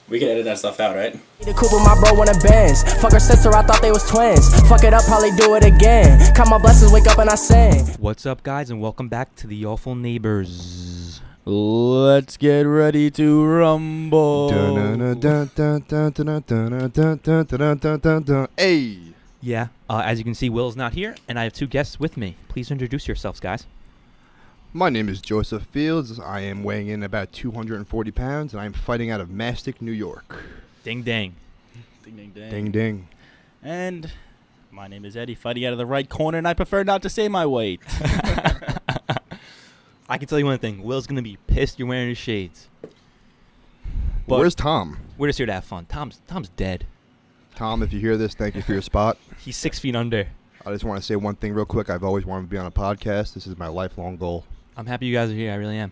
We can edit that stuff out, right? The Cooper, my bro, wanna Benz. Fuck her sister, I thought they was twins. Fuck it up, probably do it again. Count my blessings, wake up and I sing. What's up, guys, and welcome back to the Awful Neighbors. Let's get ready to rumble. Hey. Yeah, as you can see, Will's not here, and I have two guests with me. Please introduce yourselves, guys. My name is Joseph Fields. I am weighing in about 240 pounds, and I am fighting out of Mastic, New York. Ding, ding. Ding, ding, ding. Ding, ding. And my name is Eddie, fighting out of the right corner, and I prefer not to say my weight. I can tell you one thing. Will's going to be pissed you're wearing his shades. But Where's Tom? we're just here to have fun. Tom's dead. Tom, if you hear this, thank you for your spot. He's 6 feet under. I just want to say one thing real quick. I've always wanted to be on a podcast. This is my lifelong goal. I'm happy you guys are here. I really am.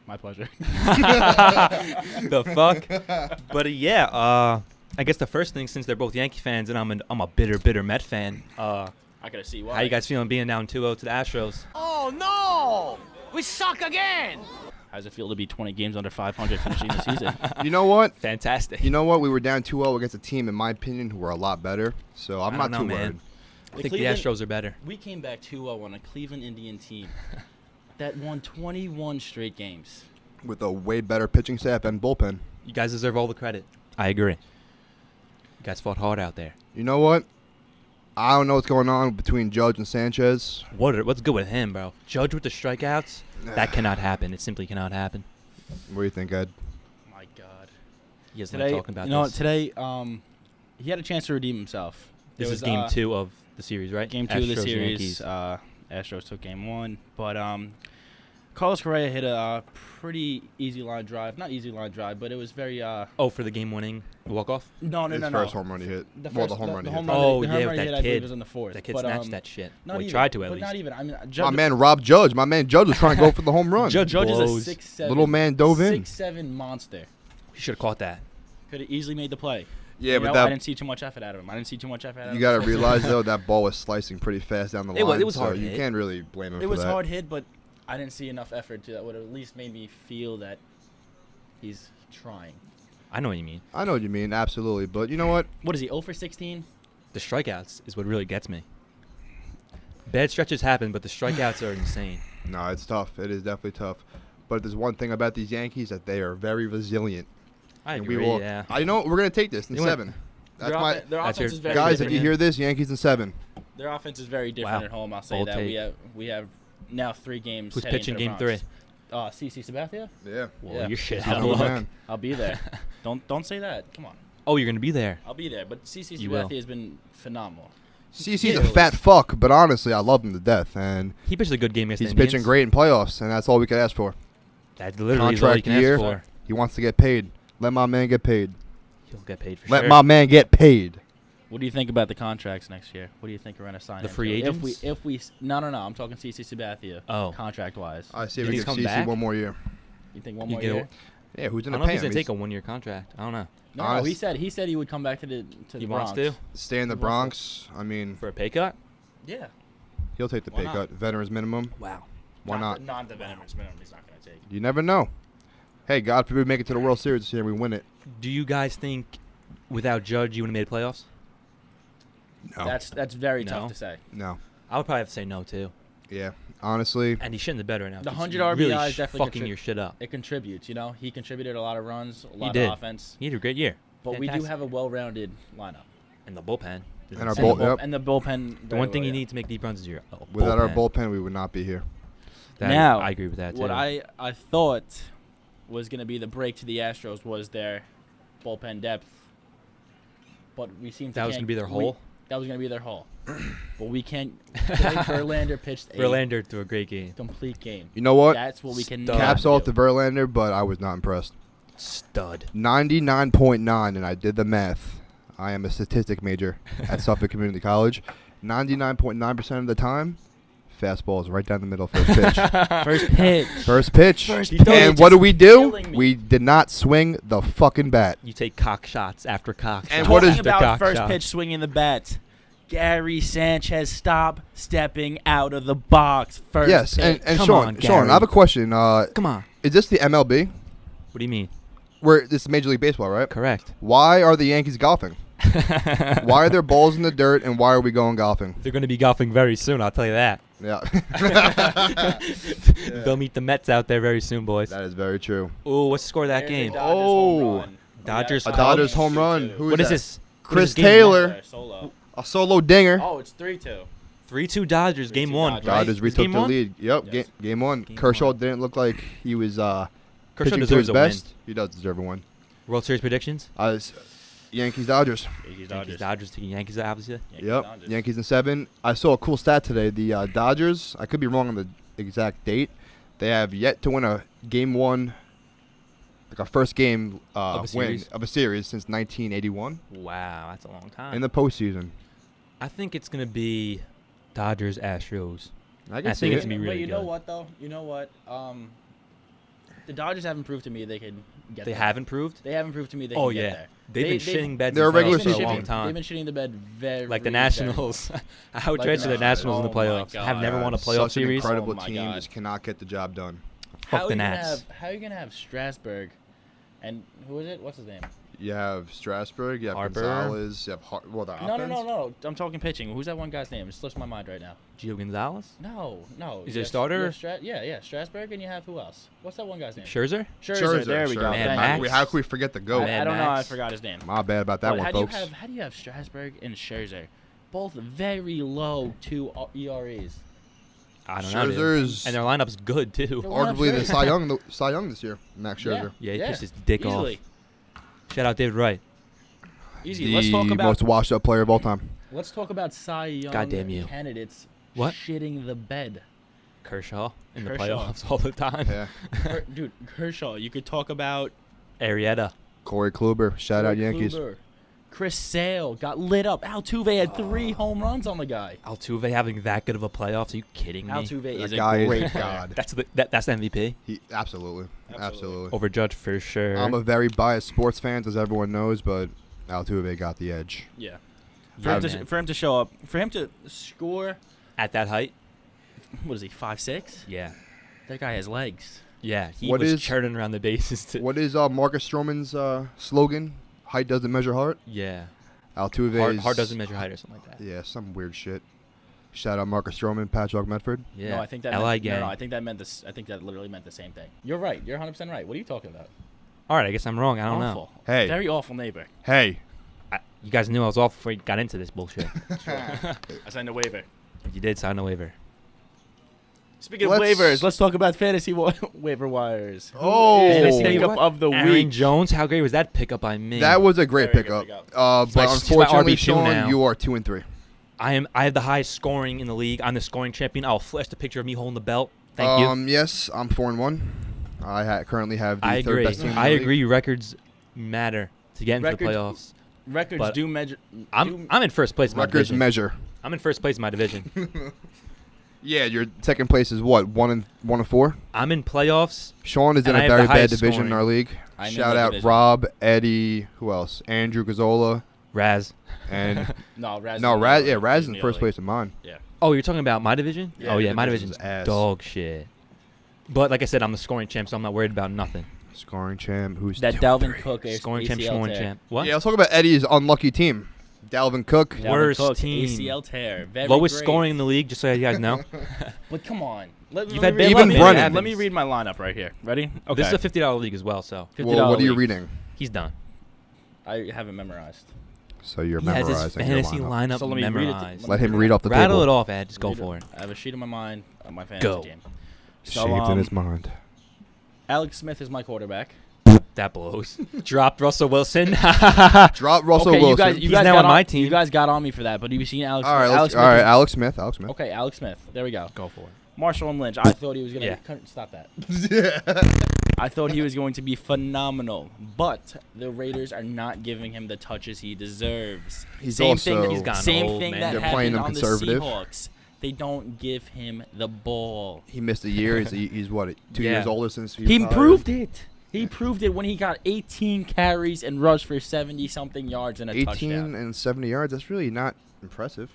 My pleasure. The fuck? But I guess the first thing, since they're both Yankee fans and I'm a bitter Met fan, I gotta see why. how you guys feeling being down 2-0 to the Astros? Oh no! We suck again! How does it feel to be 20 games under 500 finishing the season? You know what? Fantastic. You know what? We were down 2-0 against a team, in my opinion, who were a lot better. So I'm not too worried. I think the Astros are better. We came back 2-0 on a Cleveland Indian team that won 21 straight games. With a way better pitching staff and bullpen. You guys deserve all the credit. I agree. You guys fought hard out there. You know what? I don't know what's going on between Judge and Sanchez. What's good with him, bro? Judge with the strikeouts? That cannot happen. It simply cannot happen. What do you think, Ed? My God. He doesn't like talking about this. Today, he had a chance to redeem himself. This is game 2 of the series, right? Game 2 of the Astros, series. Yankees. Astros took game 1. But Carlos Correa hit a pretty easy line drive. Not easy line drive, but it was very... for the game-winning walk-off? No. His first home run he hit. The home run he hit. Oh, the yeah, home with run he that hit, I believe, kid. was in the fourth. That kid but, snatched that shit. Not Well, he even, tried to, at but least. not even. I mean, My man Rob Judge. My man Judge was trying to go for the home run. Judge Judge blows. is a 6'7". Little man dove in. 6'7" monster. He should have caught that. Could have easily made the play. Yeah, You but know, that I didn't see too much effort out of him. you got to realize, though, that ball was slicing pretty fast down the line. It was hard so you hit. can't really blame him for that. It was hard hit, but I didn't see enough effort that would have at least made me feel that he's trying. I know what you mean. I know what you mean, absolutely. But you know what? What is he, 0 for 16? The strikeouts is what really gets me. Bad stretches happen, but the strikeouts are insane. No, it's tough. It is definitely tough. But there's one thing about these Yankees, that they are very resilient. I And agree, we will, yeah. I know we're going to take this in You want- 7. That's Their my... their that's offense your- is very Guys, if different. you hear this, Yankees in 7. Their offense is very different Wow. at home. I'll say Bold that. take. We have now 3 games. Who's heading pitching to the game Bronx. 3? CC Sabathia? Yeah. Well, Yeah. you're shit He's out a of good luck. man. I'll be there. Don't say that. Come on. Oh, you're going to be there. I'll be there. But CC You will. Sabathia has been phenomenal. CC's a fat fuck, but honestly, I love him to death. And He pitched a good game against he's the Indians. pitching great in playoffs, and that's all we could ask for. That literally is all you Contract can year. ask for. He wants to get paid. Let my man get paid. He'll get paid for Let sure. my man get paid. What do you think about the contracts next year? What do you think we're going to sign? The him free to? agents? If we no, I'm talking CC Sabathia. Oh. Contract wise. I see if Did we he give come CC back? one more year. You think one You more get a- year? Yeah, who's I gonna don't know pay if he's him? going to take a 1-year contract. I don't know. No, Honest- he said he would come back to the He Bronx. wants to? Stay in the Bronx. I mean, For a pay cut? Yeah. he'll take the Why pay not? cut. Veterans minimum. Wow. Why not? Not the veterans minimum. He's not going to take. You never know. Hey, God forbid we make it to the World Series this year and we win it. Do you guys think without Judge you would have made playoffs? No. That's very No. tough to say. No. I would probably have to say no, too. Yeah. Honestly, And he shouldn't have better now. The 'cause 100 you really RBIs definitely fucking your shit up. It contributes, you know. He contributed a lot of runs, a lot did. of offense. He had a great year. But we do Fantastic. have a well-rounded lineup. And the bullpen. is And our insane. bull- yep. And the bullpen. The very one thing well, you yeah. need to make deep runs is your without our bullpen. bullpen, we would not be here. Now, I agree with that, too. What I thought was going to be the break to the Astros was their bullpen depth. But we seem to That was can't- going to be their we- hole? That was going to be their hole. But we can't. Verlander pitched a Verlander threw a great game. complete game. You know what? That's what we can. Stud. Caps off to Verlander, but I was not impressed. Stud. 99.9, and I did the math. I am a statistic major at Suffolk Community College. 99.9% of the time, fastball is right down the middle, first pitch. First pitch. First pitch. First pitch. And what do we do? Killing me. We did not swing the fucking bat. You take cock shots after cock And shots. what is- Talking after about cock first shots. pitch swinging the bat. Gary Sanchez, stop stepping out of the box. First Yes, pitch. and Come Sean, on, Sean, Gary. I have a question. Come on. Is this the MLB? What do you mean? This is Major League Baseball, right? Correct. Why are the Yankees golfing? Why are there balls in the dirt, and why are we going golfing? They're going to be golfing very soon, I'll tell you that. Yeah. They'll meet the Mets out there very soon, boys. That is very true. Ooh, what's the score of that There's a game? Dodgers home run. Dodgers A Cubs? Dodgers home run. Who What is that? this? Chris What is game Taylor. Yeah, solo. A solo dinger. Oh, it's 3-2. 3-2 Dodgers, game 3-2 one. Dodgers. right? Dodgers Is retook game the one? lead. Yep, Yes. game one. Game Kershaw one. didn't look like he was Kershaw pitching to deserves his a win. best. He does deserve a win. World Series predictions? Yankees, Dodgers. Yankees, Yankees, Dodgers taking Yankees, obviously. Yep, Dodgers. Yankees in 7. I saw a cool stat today. The Dodgers, I could be wrong on the exact date, they have yet to win a game one, like a first game Of a win series? of a series since 1981 Wow, that's a long time. in the postseason. I think it's going to be Dodgers, Astros. I can I see think it. it's gonna be really But you know good. what, though? You know what? The Dodgers haven't proved to me they can get They there. haven't proved? They haven't proved to me they Oh, can yeah. get there. They've been shitting beds They're in a regular playoffs for a season long team. time. They've been shitting the bed very Like the very Nationals. I would Like trade the to the Nationals in the Nationals. Oh, playoffs. my Have never God. won a playoff Such an series. incredible Oh, my team God. just cannot get the job done. Fuck the Nats. How are you gonna have Strasburg, and who is it? What's his name? You have Strasburg, you have Harper. Gonzalez, you have the No, offense. no. I'm talking pitching. Who's that one guy's name? It slips my mind right now. Gio Gonzalez? No. Is You it a have- starter? you have yeah, Strasburg, and you have who else? What's that one guy's name? Scherzer? Scherzer. There we go. Man, Thank Max. you. How can we forget the GOAT? Man. I don't know. I Max. forgot his name. My bad about that But one, how folks. do you have Strasburg and Scherzer, both very low 2 ERAs? I don't know. dude. Scherzer's And their lineup's good, too. Their arguably the lineup's Cy Young this year. Max Scherzer. Yeah, he pitched his dick easily. off. Shout out David Wright. Easy. The Let's talk about most washed up player of all time. Cy Young Goddamn you. candidates What? shitting the bed. Kershaw in the Kershaw. playoffs all the time. Yeah. Dude, Kershaw. You could talk about Arrieta. Corey Kluber. Shout out Corey Yankees. Kluber. Chris Sale got lit up. Altuve had 3 home runs on the guy. Altuve having that good of a playoffs? Are you kidding me? Altuve That is a guy great is player. God. That's the MVP Absolutely. Absolutely. over Judge for sure. I'm a very biased sports fan, as everyone knows, but Altuve got the edge. Yeah. Yeah, For man. him to show up, for him to score, At that height. what is he, 5'6"? Yeah. That guy has legs. Yeah, he What was is- churning around the bases too. What is Marcus Stroman's slogan? Height doesn't measure heart. Yeah. Altuve Heart doesn't measure height or something like that. Yeah, some weird shit. Shout out Marcus Stroman, Patrick Medford. Yeah. No, I think that LI meant, gang. no, I think that meant this. I think that literally meant the same thing. You're right. You're 100% right. What are you talking about? All right, I guess I'm wrong. I don't know. Awful. Hey. Very awful neighbor. Hey. You guys knew I was off before you got into this bullshit. I signed a waiver. You did sign a waiver. Speaking Let's- of waivers, let's talk about fantasy waiver wires. Oh. Fantasy Hey, pickup of the Aaron week. Jones, how great was that pickup by me? That was a great Very good pickup. pickup. He's my- But he's my unfortunately, RB2 Sean, now. you are 2-3. I have the highest scoring in the league. I'm the scoring champion. I'll flash the picture of me holding the belt. Thank you. Yes, I'm 4-1. I currently have the I third agree. best team in the I league. agree. Records matter to get into Records- the playoffs. Records But do measure. I'm in first place in my Records division. measure. I'm in first place in my division. Yeah, your second place is what? 1-4. I'm in playoffs. Sean is in And I a have the very bad highest division in scoring. our league. I'm in Shout that out division. Rob, Eddie, who else? Andrew Gazzola, Raz. and No, Raz. no, Raz. Yeah, Raz Raz is in first place in mine. Yeah. Oh, you're talking about my division? Yeah, oh, yeah, your my division's division's ass. dog shit. But like I said, I'm the scoring champ, so I'm not worried about nothing. Scoring champ. Who's That 2-3. Dalvin Cook is Scoring champ, ACL scoring tear. champ. What? Yeah, let's talk about Eddie's unlucky team. Dalvin Cook. Dalvin Worst Cook, team. ACL tear. Very Lowest great. scoring in the league, just so you guys know. But come on. Let You've me had read- bad Even luck, man. Brennan. It Let happens. me read my lineup right here. Ready? Okay. This is a $50 league as well, so $50 Well, what are you league. reading? he's done. I haven't memorized. So you're He has memorizing his your fantasy lineup. lineup So let me read it to- memorized. Let him read off the Rattle table. it off, Ed. Just go Read for it. I have a sheet in my mind of my fantasy Go. team. So, Shades in his mind. Alex Smith is my quarterback. That blows. Dropped Russell Wilson. Drop Russell okay, Wilson. you guys, He's now got on my team. You guys got on me for that, but have you seen Alex? all right, Alex all right. Smith? Alex Smith. Alex Smith. Okay, Alex Smith. There we go. Go for it. Marshall and Lynch. I thought he was gonna. Yeah. Stop that. I thought he was going to be phenomenal, but the Raiders are not giving him the touches he deserves. He's same also- thing. He's gotten same old, thing man. that They're happened playing him on conservative. the Seahawks. They don't give him the ball. He missed a year. He's what? 2 years Yeah. older since He retired? proved it. He proved it when he got 18 carries and rushed for 70-something yards and a 18 touchdown. and 70 yards. That's really not impressive.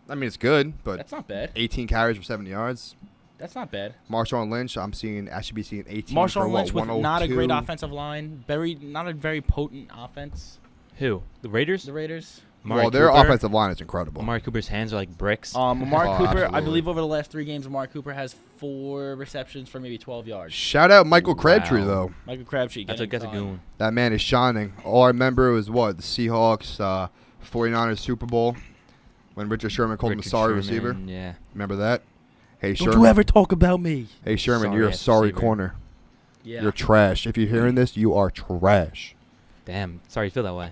I mean, it's good, but That's not bad. 18 carries for 70 yards. That's not bad. Marshawn Lynch, I should be seeing 18 for Marshawn what, Lynch with not a great 102? offensive line, not a very potent offense. Who? The Raiders? The Raiders. Well, their offensive line is incredible. Amari Cooper's hands are like bricks. Amari Oh, Cooper, I absolutely. believe over the last 3 games, Amari Cooper has 4 receptions for maybe 12 yards. Shout out Michael Crabtree, Wow. though. Michael Crabtree. That's a goon. That man is shining. All I remember was what? The Seahawks, 49ers Super Bowl, when Richard Sherman called him a Richard sorry Sherman, receiver. Yeah. Remember that? Hey, Don't Sherman. you ever talk about me. Hey, Sherman, Sorry you're a ass sorry receiver. corner. Yeah. You're trash. If you're hearing this, you are trash. Damn. Sorry you feel that way.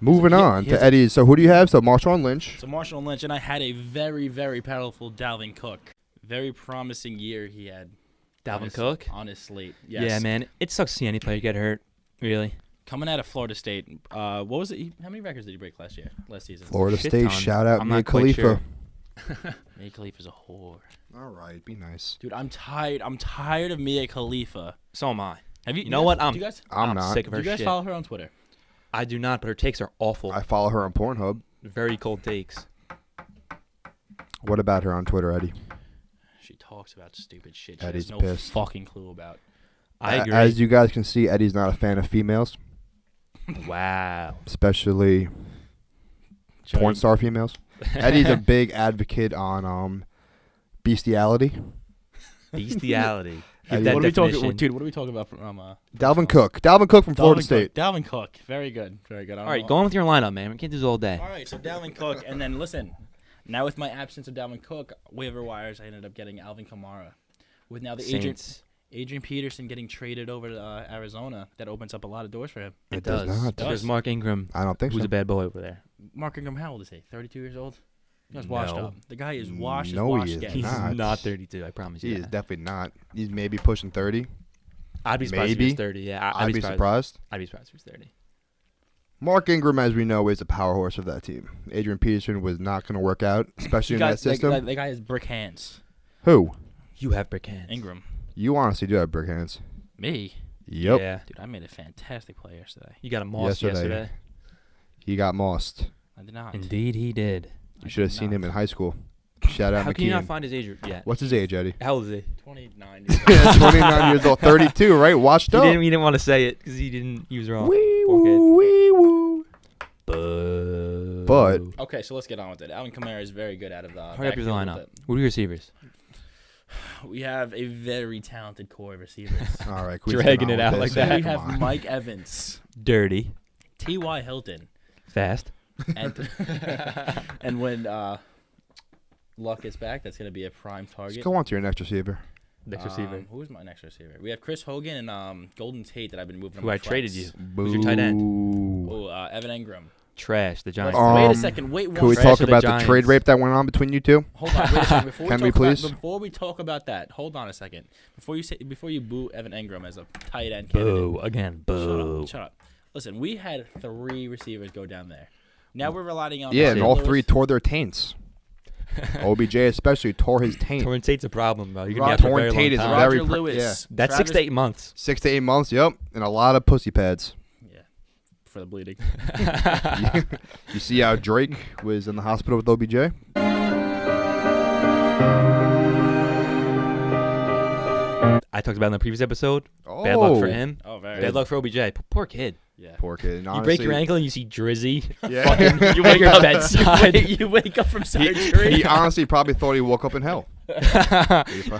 Moving on here's to a- Eddie's. So who do you have? So Marshawn Lynch. So Marshawn Lynch, and I had a very, very powerful Dalvin Cook. Very promising year he had. Dalvin Cook? On his slate. Yes. Yeah, man. It sucks to see any player get hurt. Really. Coming out of Florida State, what was it? How many records did he break last season? Florida Shit State. ton. Shout out I'm Mia not quite Khalifa. sure. Mia Khalifa's a whore. All right, be nice. Dude, I'm tired. I'm tired of Mia Khalifa. So am I. Have you? You know what? Do you guys? I'm not. sick of Do her you guys shit. follow her on Twitter? I do not, but her takes are awful. I follow her on Pornhub. Very cold takes. What about her on Twitter, Eddie? She talks about stupid shit. She Eddie's has no pissed. fucking clue about. I agree. As you guys can see, Eddie's not a fan of females, Wow. especially porn star females. Eddie's a big advocate on bestiality. Bestiality. Eddie, Give that What are we talking? definition. Dude, what are we talking about from? Dalvin Cook. Dalvin Cook from Florida State. Dalvin Cook. Very good. Very good. All right, go on with your lineup, man. We can't do this all day. All right, so Dalvin Cook, and then listen. Now with my absence of Dalvin Cook, waiver wires, I ended up getting Alvin Kamara. With now the Saints. Adrian Peterson getting traded over to Arizona, that opens up a lot of doors for him. It does does. not. There's Mark Ingram, I don't think who's so. a bad boy over there. Mark Ingram, how old is he? 32 years old? He's washed No. up. The guy is washed. No, he washed is gay. He's Not. not 32, I promise He you. is that. definitely not. He's maybe pushing 30. I'd be surprised if he maybe. was 30. Yeah, I'd be surprised. I'd be surprised if he was 30. Mark Ingram, as we know, is a power horse of that team. Adrian Peterson was not going to work out, especially in that system. The guy has brick hands. Who? You have brick hands. Ingram. You honestly do have brick hands. Me? Yep. Yeah. Dude, I made a fantastic play yesterday. You got a moss yesterday. He got mossed. I did not. Indeed, he did. You should have seen him in high school. Shout out How can you not McKeon. find his age yet? What's his age, Eddie? How old is he? 29. 29 years old. 32, right? Washed up. He didn't want to say it because he didn't use wrong. Wee Poor kid. woo, wee woo. Boo. But Okay, so let's get on with it. Alvin Kamara is very good out of the Hurry up your backfield lineup. with it. What are your receivers? We have a very talented core of receivers. all right, can we just Dragging get it on out with like this? that. we Come have on. Mike Evans, Dirty. T.Y. Hilton, Fast. and and when Luck gets back, that's going to be a prime target. Just go on to your next receiver. Next receiver. Who's my next receiver? We have Chris Hogan and Golden Tate that I've been moving. Who on I my traded flex. you. Who's your tight end? Boo. Oh, Evan Engram. Trash. The Giants. Um, Wait a second. Wait one Can we Trash talk of the about the Giants. trade rape that went on between you two? Hold on, wait a second. Before Can we we talk about- please? before we talk about that, hold on a second. Before you boo Evan Engram as a tight end candidate. Boo. Again. Boo. Shut up. Listen, we had 3 receivers go down there. Now we're relying on Yeah, and Marvin all Lewis. 3 tore their taints. OBJ especially tore his taint. Torrent Tate's a problem, bro. You're Rod- gonna be out for a Torrent very Tate long is time. very Roger pr- Lewis. yeah. That's 6 to 8 months. 6 to 8 months, yep, and a lot of pussy pads. Yeah, for the bleeding. You see how Drake was in the hospital with OBJ? I talked about it in the previous episode. Oh, Bad luck for him. Oh, very. Bad luck for OBJ. Poor kid. Yeah. Poor kid. And You honestly, break your ankle and you see Drizzy. Yeah. You wake up bedside. You wake up from surgery. He honestly probably thought he woke up in hell.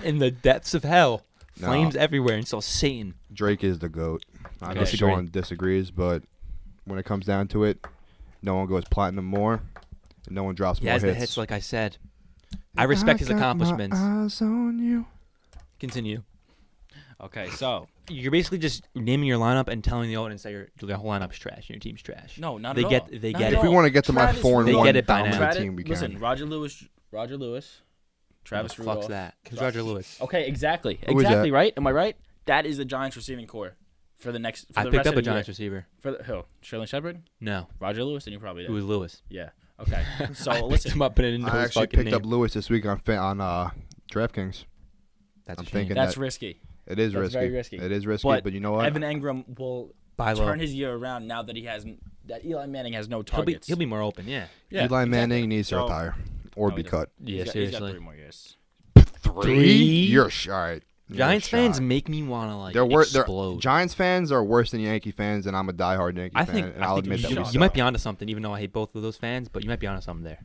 in the depths of hell. No. Flames everywhere and saw Satan. Drake is the GOAT. I know Disagree. Sean disagrees, but when it comes down to it, no one goes platinum more, and no one drops He more has hits. the hits, like I said. I respect his got my accomplishments. eyes on you. Continue. Okay, so You're basically just naming your lineup and telling the audience that your whole lineup's trash and your team's trash. no, not They at get- all. they Not get at it. If we all. want to get to my Travis 4-1 They get it by now. dominant team, we can. Listen, Roger Lewis, Travis Who the fuck's Rudolph. that? Who's Roger Lewis? Okay, exactly, Who is exactly that? right. Am I right? That is the Giants receiving core for the next. For I the picked rest up of a the year. Giants receiver. For the, who? Shirley Shepard, No. Roger Lewis, and you probably It did. was Lewis. Yeah. Okay. So I picked listen. him up and it didn't know I his actually fucking picked name. up Lewis this week on DraftKings. That's I'm a shame. thinking That's that risky. it is That's risky. very risky. It is risky, But but you know what? Evan Engram will Buy low. turn his year around now that that Eli Manning has no He'll be, targets. he'll be more open, yeah. Yeah, Eli exactly. Manning needs to So- retire or No, be he doesn't. cut. Yeah, He's got seriously. 3 more years. 3? You're all right. Giants fans make me want to like explode. Giants fans are worse than Yankee fans, and I'm a diehard Yankee fan. And I'll admit that you might be onto something, even though I hate both of those fans. But you might be onto something there.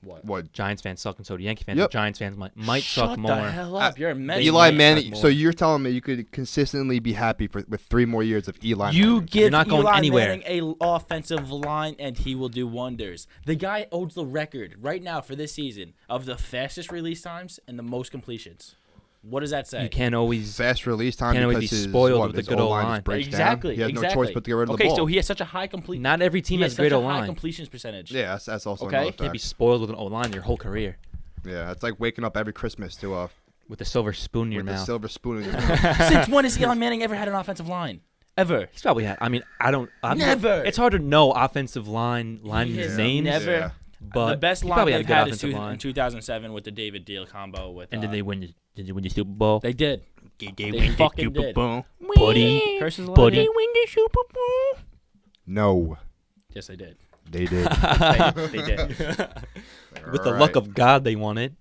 What? Giants fans suck, and so do Yankee fans. Yep. Giants fans might suck more. Shut the hell up! You're a Mets. Eli Manning. So you're telling me you could consistently be happy with 3 more years of Eli? You give You're not going Eli anywhere. Manning a offensive line, and he will do wonders. The guy owns the record right now for this season of the fastest release times and the most completions. What does that say? You can't always fast release time can't always because be spoiled with his the good old O-line line. just breaks Exactly. down. He has exactly. no choice but to get rid of the ball. Okay, so he has such a high complete. Not every team he has such great a O-line. high completions percentage. Yeah, that's also Okay. another You can't be fact. spoiled with an O-line your whole career Yeah, it's like waking up every Christmas to with a silver spoon in your with the mouth. silver spoon in your mouth. Since when has Eli Manning ever had an offensive line? Ever? He's probably had. I mean, Never. It's hard to know offensive line's has names. never. Yeah. But the best he line probably they've had a had good is offensive in line. 2007 with the David Deal combo with. And did they win? Did they win the Super Bowl? They did. They fucking did. Buddy. Curses allowed Buddy. here? Win the Super Bowl? No, Yes, they did. they did. They did. With the luck of God, they won it.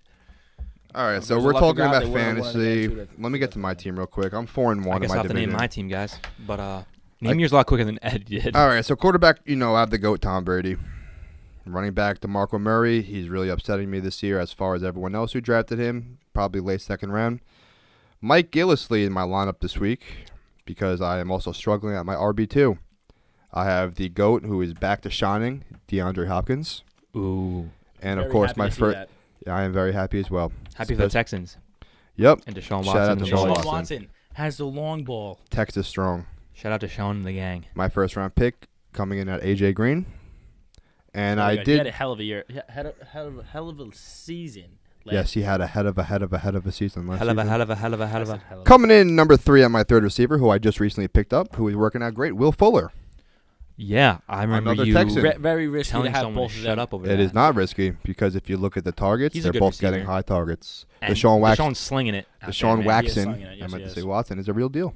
All right, so There's we're a luck of talking God about they would've won it fantasy. again, too. Let me get to my team real quick. I'm 4-1 I in guess my I'll have to name division. my team, guys. But name yours a lot quicker than Ed did. All right, so quarterback, I have the GOAT, Tom Brady. Running back, DeMarco Murray. He's really upsetting me this year as far as everyone else who drafted him, probably late second round. Mike Gillislee in my lineup this week because I am also struggling at my RB2. I have the GOAT who is back to shining, DeAndre Hopkins. Ooh. And, of Very course, happy my to see first. that. Yeah, I am very happy as well. Happy for the Texans. Yep. And Deshaun Shout out Watson. to the Deshaun boys. Deshaun Watson. Watson has the long ball. Texas strong. Shout out to Sean and the gang. My first round pick coming in at AJ Green. And I He had did. a hell of a year. He had a hell of a season. Yes, he had a head of a season last Hell of a season. hell of a. Come. Coming in number 3 at my third receiver, who I just recently picked up, who is working out great, Will Fuller. Yeah, I remember Another you Texan. Very risky telling to have someone both to of shut them. up over It that. is not risky because if you look at the targets, He's a they're good both getting receiver. high targets. And Deshaun's slinging it. out Deshaun there, man. He is Waxon, slinging it. I Yes, meant he to say is. Watson, is a real deal.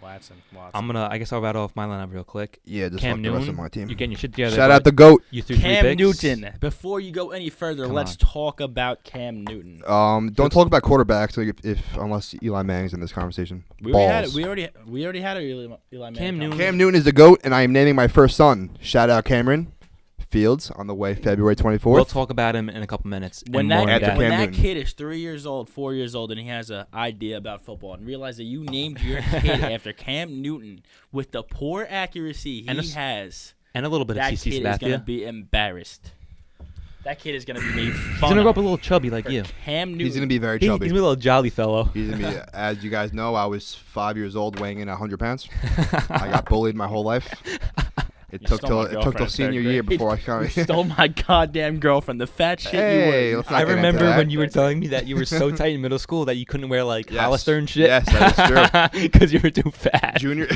Watson. I guess I'll rattle off my lineup real quick. Yeah, just Cam fuck the rest of Newton, my team. you're getting your shit together. Shout out bud. the GOAT. You threw 3 Cam picks. Newton. Before you go any further, Come let's on. talk about Cam Newton. Don't talk about quarterbacks unless Eli Manning's in this conversation. We already had Eli Manning. Cam Newton. Cam Newton is the GOAT, and I am naming my first son. Shout out Cameron Fields on the way February 24th. We'll talk about him in a couple minutes. When and more that, on Cam when that Newton. kid is 3 years old, 4 years old, and he has an idea about football, and realize that you named your kid after Cam Newton with the poor accuracy he has, and a little bit of that CC kid is going to Sabathia. be embarrassed. That kid is going to be made He's fun gonna grow of up a little chubby like for you. Cam Newton. He's going to be very He's chubby. a little jolly fellow. He's gonna be, as you guys know, I was 5 years old, weighing in 100 pounds. I got bullied my whole life. It You took stole till my it took girlfriend till in senior third year grade. before I kind You of. stole my goddamn girlfriend. The fat shit Hey, you were. let's not I get into remember that. when you were telling me that you were so tight in middle school that you couldn't wear like Yes. Hollister and shit. Yes, that is true. Because you were too fat. Junior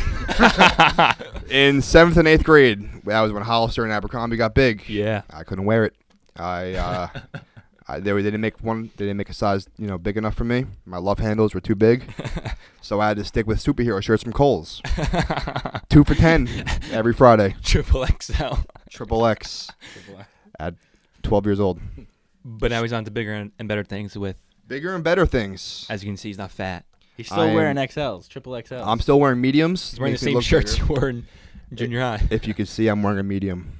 in 7th and 8th grade, that was when Hollister and Abercrombie got big. Yeah. I couldn't wear it. They didn't make a size big enough for me. My love handles were too big, so I had to stick with superhero shirts from Kohl's. 2 for $10 every Friday. Triple XL. Triple X at 12 years old. But now he's on to bigger and better things with, Bigger and better things. as you can see, he's not fat. He's I still am- wearing XLs, triple XLs. I'm still wearing mediums. He's wearing the Makes me same look shirts bigger. you wore in junior high. If you could see, I'm wearing a medium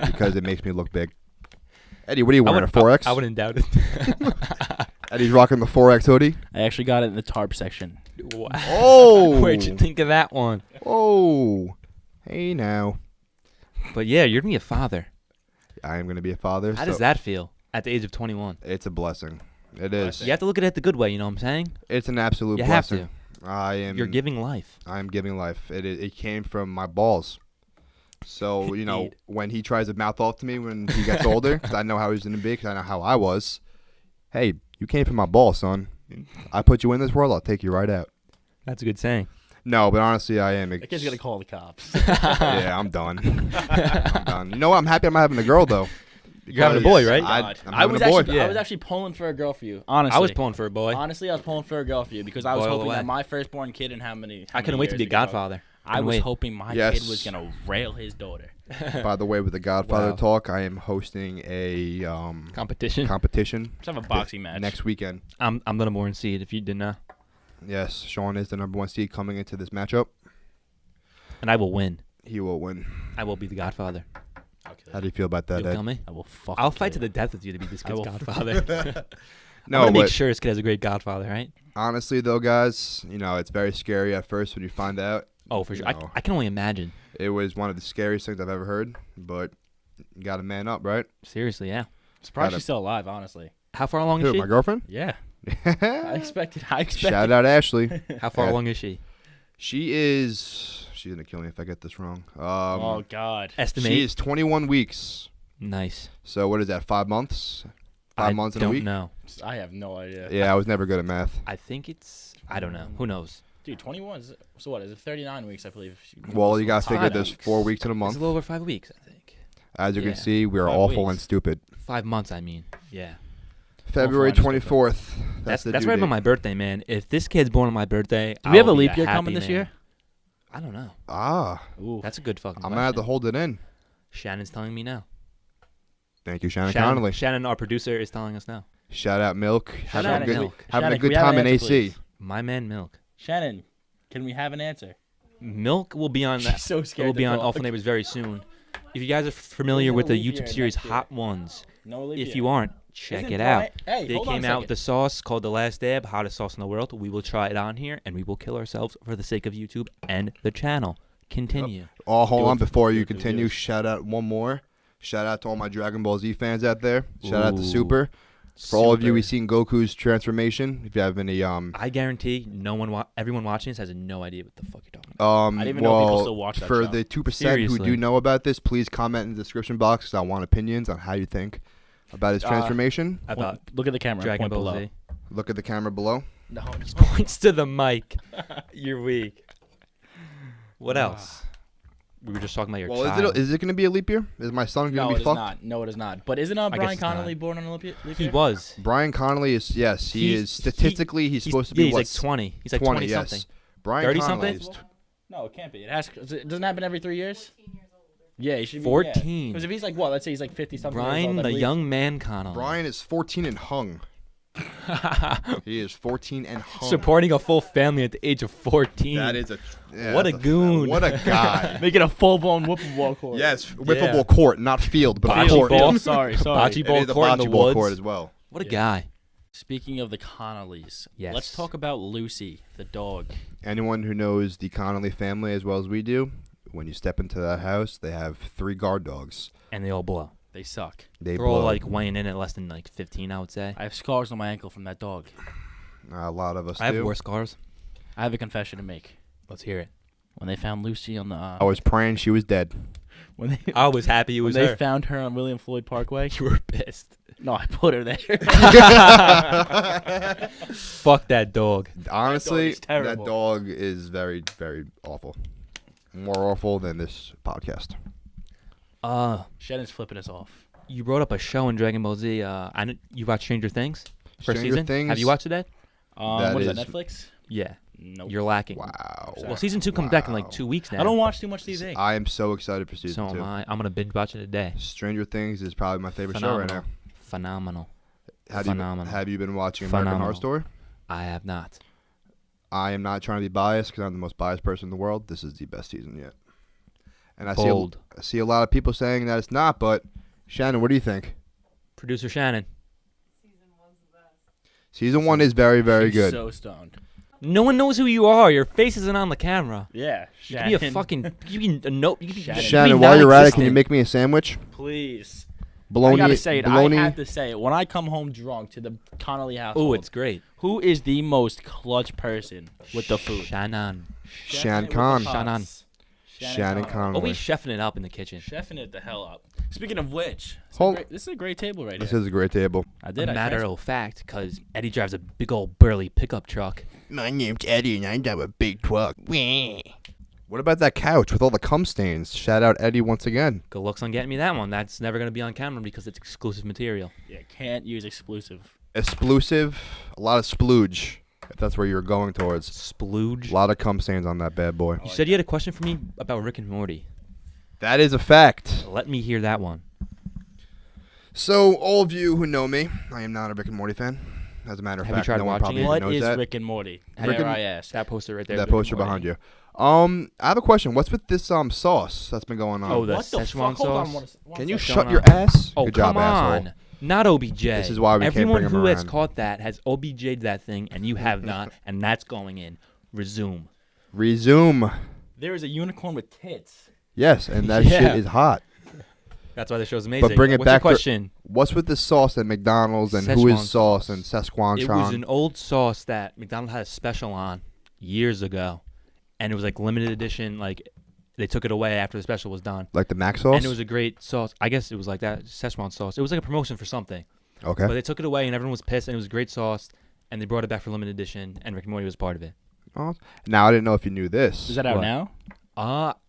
because it makes me look big. Eddie, what are you wearing? A 4X? I wouldn't doubt it. Eddie's rocking the 4X hoodie. I actually got it in the tarp section. Wow. Oh! Where'd you think of that one? Oh! Hey now. But yeah, you're gonna be a father. I am going to be a father. How so does that feel at the age of 21? It's a blessing. It is. You have to look at it the good way. You know what I'm saying? It's an absolute You have blessing. You're giving life. I am giving life. It came from my balls. So, Indeed. when he tries to mouth off to me when he gets older, because I know how he's going to be, because I know how I was. Hey, you came from my balls, son. I put you in this world, I'll take you right out. That's a good saying. No, but honestly, I am. That kid's gonna call the cops. Yeah, I'm done. I'm done. You know what? I'm happy I'm not having a girl, though. You're having a boy, right? I'm I having was a boy. actually, Yeah. I was actually pulling for a girl for you. Honestly, I was pulling for a boy. Honestly, I was pulling for a girl for you because I was Boy all the hoping way. that my firstborn kid and how many I couldn't wait to be a godfather. I was wait. hoping my Yes. kid was gonna rail his daughter. By the way, with the Godfather Wow. talk, I am hosting a Competition. competition Let's have a boxing match. next weekend. I'm the number one seed. If you didn't know, Yes, Sean is the number 1 seed coming into this matchup. and I will win. He will win. I will be the Godfather. How do you feel about that, You'll Ed? kill me. I will fuck. I'll fight to the death with you to be this I kid's will- Godfather. I'm No, gonna make but sure this kid has a great Godfather, right? honestly, though, guys, it's very scary at first when you find out. Oh, for sure. No. I can only imagine. It was one of the scariest things I've ever heard, but you got to man up, right? Seriously, yeah. Surprised Gotta- she's still alive, honestly. How far along is Who, she? my girlfriend? Yeah. I expected. Shout out Ashley. How far Yeah. along is she? She's going to kill me if I get this wrong. Oh God. Estimate. She is 21 weeks. Nice. So what is that, 5 months? 5 I months and a don't week? know. I have no idea. Yeah, I was never good at math. I think it's. I don't know. Who knows? Dude, 21. So what is it? 39 weeks, I believe. Well, you got to figure 5 there's weeks. 4 weeks in a It's month. a little over 5 weeks, I think. As you yeah. can see, we are 5 awful weeks. and stupid. 5 months, I mean. Yeah. February Awful and 24th. That's the right due on date. my birthday, man. If this kid's born on my birthday, Do we have I'll a be leap year happy coming this man. year? I don't know. Ah, Ooh. That's a good fucking I'm question. going to have to hold it in. Shannon's telling me now. Thank you, Shannon Connolly. Shannon, our producer, is telling us now. Shout out Milk. Shout Having out a good, Milk. having Shannon, a can good we have time an in answer, AC. please? My man, Milk. Shannon, can we have an answer? Milk will be on. She's so It scared will to be on talk. Awful Neighbors very soon. If you guys are familiar Isn't with a the leap year YouTube series next year? Hot Ones, No leap if year. you aren't, check Isn't it out. Brian- Hey, They hold on a came out with second. the sauce called The Last Dab, hottest sauce in the world. We will try it on here, and we will kill ourselves for the sake of YouTube and the channel. Continue. Oh, hold Do it on. for- Before do you it for the continue, viewers. shout out one more. Shout out to all my Dragon Ball Z fans out there. Shout out to Ooh. Super. For all of you, Super. we've seen Goku's transformation. If you have any, I guarantee everyone watching this has no idea what the fuck you're talking about. I didn't even know people well, still watch that for show. the 2% who Seriously. do know about this, please comment in the description box 'cause I want opinions on how you think about his transformation. About Look at the camera. Dragon Point Ball below. Z. Look at the camera below. No, He points to the mic. You're weak. What else? We were just talking about your Well, child. is it going to be a leap year? Is my son going no, to it be is fucked? not. No, it is not. But isn't guess Brian it's not. Connolly born on a leap year? He was. Brian Connolly is, yes, he He's- is. Statistically, he's supposed to be he's what? like 20. He's like 20, 20 yes. something. Brian 30 Connolly something? is No, it can't be. It has. It doesn't happen every 3 years. Yeah, he should be 14. Because if he's like what? Let's say he's like 50 something. Brian, the young man Connell. Brian is 14 and hung. He is 14 and hung. Supporting a full family at the age of 14. That is a What a goon. What a guy. Making a full blown whooping ball court. Yes, wiffable court, not field, but Bocce court. ball. Sorry. Bocce It ball is a court in the bocce ball woods. court as well. What a guy. Speaking of the Connollys, Yes. let's talk about Lucy, the dog. Anyone who knows the Connolly family as well as we do, when you step into that house, they have 3 guard dogs. And they all blow. They suck. They They're all blow. like weighing in at less than like 15, I would say. I have scars on my ankle from that dog. A lot of us I have do. worse scars. I have a confession to make. Let's hear it. When they found Lucy on the I was praying she was dead. when they I was happy it when was they her. found her on William Floyd Parkway. You were pissed. No, I put her there. Fuck that dog. Honestly, is terrible. that dog is very, very awful. More awful than this podcast. Shannon's flipping us off. You brought up a show in Dragon Ball Z. You watched Stranger Things? First Stranger season? Things? Have you watched it, Ed? That What is that? is- Netflix? Yeah. Nope. You're lacking. Wow. Well, season 2 comes back in Wow. like 2 weeks now. I don't watch too much TV. I am so excited for season So 2. am I. I'm going to binge watch it today. Stranger Things is probably my favorite Phenomenal. show right Phenomenal. now. Phenomenal. Have you been watching American Horror Phenomenal. Story? I have not. I am not trying to be biased because I'm the most biased person in the world. This is the best season yet. And I Bold. see a lot of people saying that it's not, but Shannon, what do you think? Producer Shannon. Season 1 is very, very She's good. So stoned. No one knows who you are. Your face isn't on the camera. Yeah. You can be a fucking. You can a note. You can be Shannon. Shannon, while you're at it, can you make me a sandwich? Please. Bologna. I gotta say it. Bologna. I have to say it. When I come home drunk to the Connolly household, Oh, it's great. who is the most clutch person with the food? Shannon. Shan with the Khan. pots. Shannon. Shannon Connolly. Always chefing it up in the kitchen. Chefing it the hell up. Speaking of which, Hold- this is a great table right This here. is a great table. I did. A I matter trans- of fact, because Eddie drives a big old burly pickup truck. My name's Eddie, and I drive a big truck. What about that couch with all the cum stains? Shout out Eddie once again. Good looks on getting me that one. That's never going to be on camera because it's exclusive material. Yeah, can't use exclusive. Exclusive, a lot of splooge. If that's where you're going towards. Splooge. A lot of cum stains on that bad boy. You said you had a question for me about Rick and Morty. That is a fact. Let me hear that one. So, all of you who know me, I am not a Rick and Morty fan. As a matter of Have you fact, tried no one watching probably it? even What knows is that. Rick and Morty? Rick Dare and- I ask? That poster right there. That Rick and poster Morty. behind you. I have a question. What's with this sauce that's been going on? Oh, the What the Szechuan fuck? Hold on, sauce. Can you What's shut going your on? ass? Oh, Good job, come on. asshole. Not OBJ. This is why we can't Everyone bring him who has around. caught that has OBJ'd that thing, and you have not, and that's going in. Resume. Resume. There is a unicorn with tits. Yes, and that Yeah. shit is hot. That's why the show's amazing. But bring it What's back your for- question? What's with this sauce at McDonald's and who Szechuan is sauce sauce. and Szechuan It Chan? was an old sauce that McDonald had a special on years ago, and it was like limited edition. Like they took it away after the special was done, Like the mac sauce? and it was a great sauce. I guess it was like that Szechuan sauce. It was like a promotion for something, okay. but they took it away, and everyone was pissed. And it was a great sauce, and they brought it back for limited edition, and Rick and Morty was part of it. Oh, now, I didn't know if you knew this. Is that out What? now?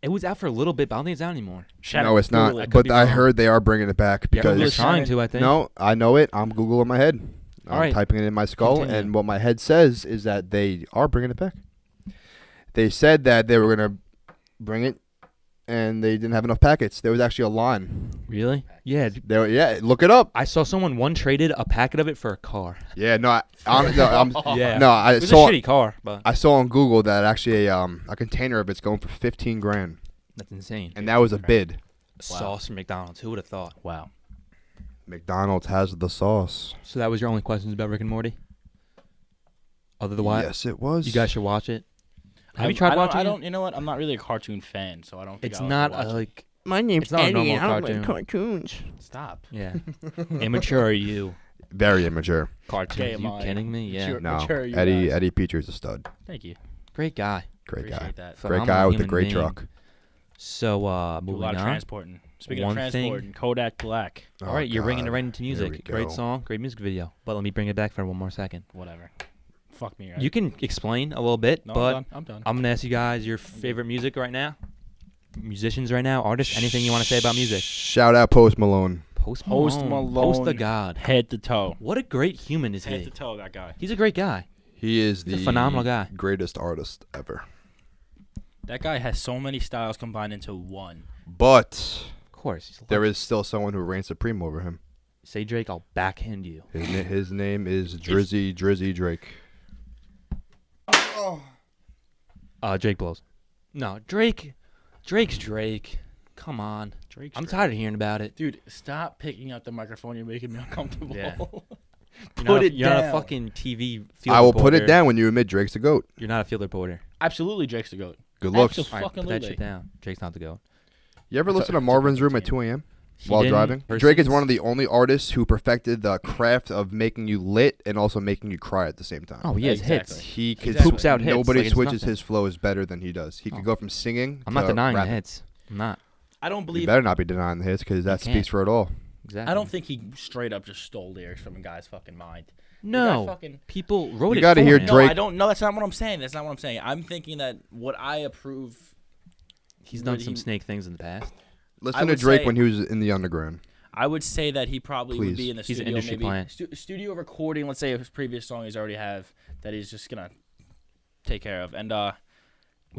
It was out for a little bit, but I don't think it's out anymore. No, it's not. I could But be I wrong. heard they are bringing it back Yeah, because... they're trying to. I think. No, I know it. I'm Google in my head. I'm All right. typing it in my skull, Continue. and what my head says is that they are bringing it back. They said that they were going to bring it, and they didn't have enough packets. There was actually a line. Really? Yeah. Look it up. I saw someone traded a packet of it for a car. Yeah, no, I'm Yeah. no, I It was saw a shitty car, but I saw on Google that actually a container of it's going for 15 grand, that's insane. and that was a bid. Sauce from McDonald's. Who would have thought? Wow. McDonald's has the sauce. So that was your only questions about Rick and Morty? Otherwise, Yes, it was. you guys should watch it. Have you I tried don't- watching I it? don't. You know what? I'm not really a cartoon fan, so I don't. Think It's I'll not watch a, it. like, My name's It's not a Eddie. normal I don't cartoon. like cartoons. Stop. yeah. Immature are you? Very immature. Cartoons. am You I. kidding me? Yeah. Mature- No, mature, you Eddie guys. Eddie Peter's a stud. Thank you. Great guy. Great guy. Appreciate that. Great Phenomenal guy with a human great being. truck. So, Do a moving lot of on. transporting. Speaking One of thing- transporting, Kodak Black. All right, you're bringing it God. right into Here we music. Great go. song, great music video. But let me bring it back for one more second. Whatever. Fuck me. Right? You can explain a little bit, No, but I'm done. I'm gonna ask you guys your favorite music right now, musicians right now, artists, anything you want to say about music. Shout out Post Malone. Post Malone. Post Malone. Post the God. Head to toe. What a great human is Head he? to toe, that guy. He's a great guy. He is He's a the phenomenal guy. greatest artist ever. That guy has so many styles combined into one. But Of course. He's there is still someone who reigns supreme over him. Say Drake, I'll backhand you. His name is Drizzy Drake. Drake blows. No, Drake. Drake's Drake. Come on. Drake. I'm tired of hearing about it. Dude, stop picking up the microphone. You're making me uncomfortable. Yeah. Put it You're not a down. fucking TV field I will put reporter. it down when you admit Drake's the GOAT. You're not a field reporter. Absolutely, Drake's the GOAT. Good looks. Absolutely. All right, put that Fucking shit down. Drake's not the GOAT. You ever It's a- listen to it's a Marvin's good Room at team. 2 a.m. He while didn't driving? ever Drake is since- one of the only artists who perfected the craft of making you lit and also making you cry at the same time. Oh, he has Exactly. hits. He could Exactly. Poops out hits Nobody like it's switches nothing. his flows better than he does. He Oh. could go from singing. I'm not to denying the rapping. hits. I'm not. I don't You believe. better not be denying the hits because that can't. speaks for it all. Exactly. I don't think he straight up just stole lyrics from a guy's fucking mind. No. fucking- People wrote You it gotta for hear him. No, Drake- I don't. No, that's not what I'm saying. That's not what I'm saying. I'm thinking that what I approve. He's done what some he- snake things in the past. Listen to would Drake say- when he was in the underground. I would say that he probably would Please. be in the He's an studio, industry maybe plant. studio recording. Let's say his previous song he's already have that he's just gonna take care of, and What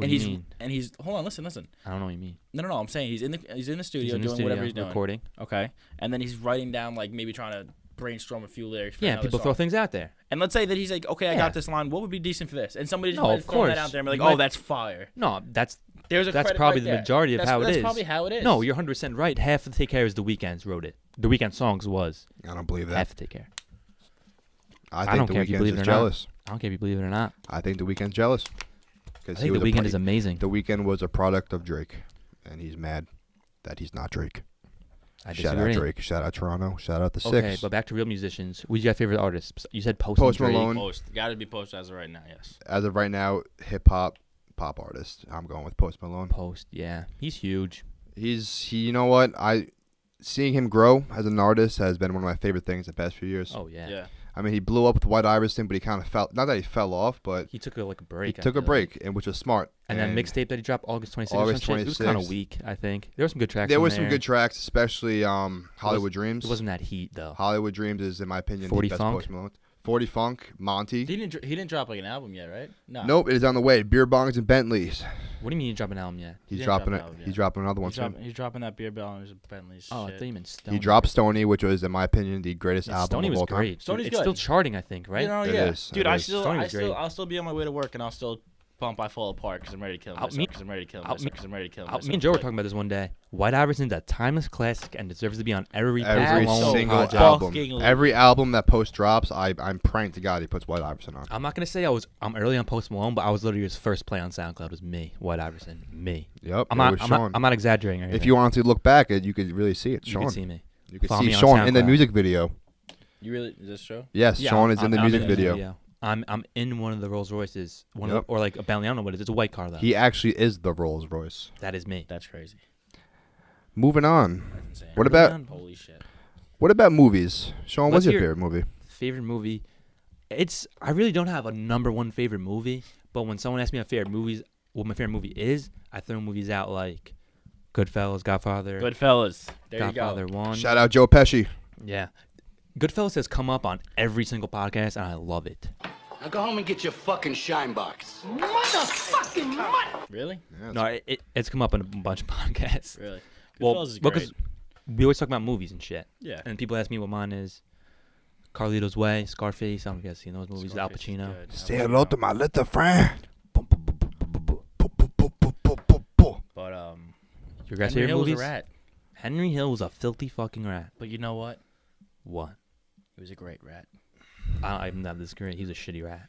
and do you he's mean? and he's hold on, listen. I don't know what you mean. No. I'm saying he's in the studio He's in the doing studio whatever he's doing. recording. Okay, and then he's writing down like maybe trying to brainstorm a few lyrics. For Yeah, another people song. throw things out there. And let's say that he's like, okay, I Yeah. got this line. What would be decent for this? And somebody just No, might of have thrown that course. out there and be like, You oh, might- that's fire. No, that's There's a that's credit probably right the there. majority of That's- how it that's is. probably how it is. No, you're 100% right. Half of Take Care is The Weeknd's wrote it. The Weeknd songs was I don't believe that. half of Take Care. I don't think the care if you Weeknd's believe it just or not. jealous. I don't care if you believe it or not. I think the Weeknd's jealous. I Because think The Weeknd is amazing. The Weeknd was a product of Drake, and he's mad that he's not Drake. I Shout disagree. out Drake. Shout out Toronto. Shout out the Okay, Six. but back to real musicians. Who's your favorite artist? You said Post, Post and Drake. Malone. Post. Got to be Post as of right now, yes. As of right now, hip hop, pop artist. I'm going with Post Malone. Post, yeah, he's huge. You know what? Seeing him grow as an artist has been one of my favorite things the past few years. Oh yeah. Yeah. I mean, he blew up with White Iverson, but he kind of fell. Not that he fell off, but He took a break. he I took a feel break, like. and which was smart. And that mixtape that he dropped August 26th. August It was kind of 26th. weak, I think. There were some good tracks. There on were some there. good tracks, especially Hollywood Dreams. It wasn't that heat though. Hollywood Dreams is, in my opinion, 40 the best Funk? Post Malone. 40 Funk, Monty. He didn't drop like an album yet, right? No. Nope, it is on the way. Beer bongs and Bentleys. What do you mean you dropping an album yet? He's didn't dropping drop it. an album He's yet. dropping another one soon. He's dropping that beer bell and Bentley's Oh, I shit. thought you meant Stony. He dropped Stoney, which was, in my opinion, the greatest album Stony of was all time. great. Stoney's It's good. still charting, I think, right? You know, It yeah. is, Dude, it I is. still, Stoney I was still, great. I'll still be on my way to work, and I'll still bump I Fall Apart because I'm ready to kill myself. me- Because I'm ready to kill I'll- myself. Because I'm ready to kill myself. Me and Joe were talking about this one day. White Iverson's a timeless classic and deserves to be on every Every Post single project. album. Fucking Every album that Post drops, I'm praying to God he puts White Iverson on. I'm not gonna say I'm early on Post Malone, but I was literally his first play on SoundCloud was me, White Iverson, me. Yep, I'm it not, was I'm Sean. not, I'm not exaggerating. Or If anything. you wanted to look back, you could really see it. you Sean. can see me. You could Follow see me on Sean in the SoundCloud. music video. You really? Is this true? Yes, Yeah, Sean is in the I'm music video. I'm in one of the Rolls Royces, Yep. or like a Bentley. I don't know what it is. It's a white car though. He actually is the Rolls Royce. That is me. That's crazy. Moving on. That's insane. What about Holy shit. movies? Sean, what's Let's your hear- favorite movie? Favorite movie? I really don't have a number one favorite movie, but when someone asks me what my favorite movie is, I throw movies out like Goodfellas, Godfather, Goodfellas. There Godfather you go. 1. Shout out Joe Pesci. Yeah. Goodfellas has come up on every single podcast, and I love it. Now go home and get your fucking shine box. Really? No, it's come up on a bunch of podcasts. Really? Well, Goodfellas is because great. we always talk about movies and shit. Yeah. And people ask me what mine is. Carlito's Way, Scarface. I don't know if you guys seen those movies. Scarface Al is Pacino. good. Say hello to my little friend. But Your guys' Henry favorite Hill was movies? a rat. Henry Hill was a filthy fucking rat. But you know what? What? He was a great rat. I'm not disagreeing. He's a shitty rat.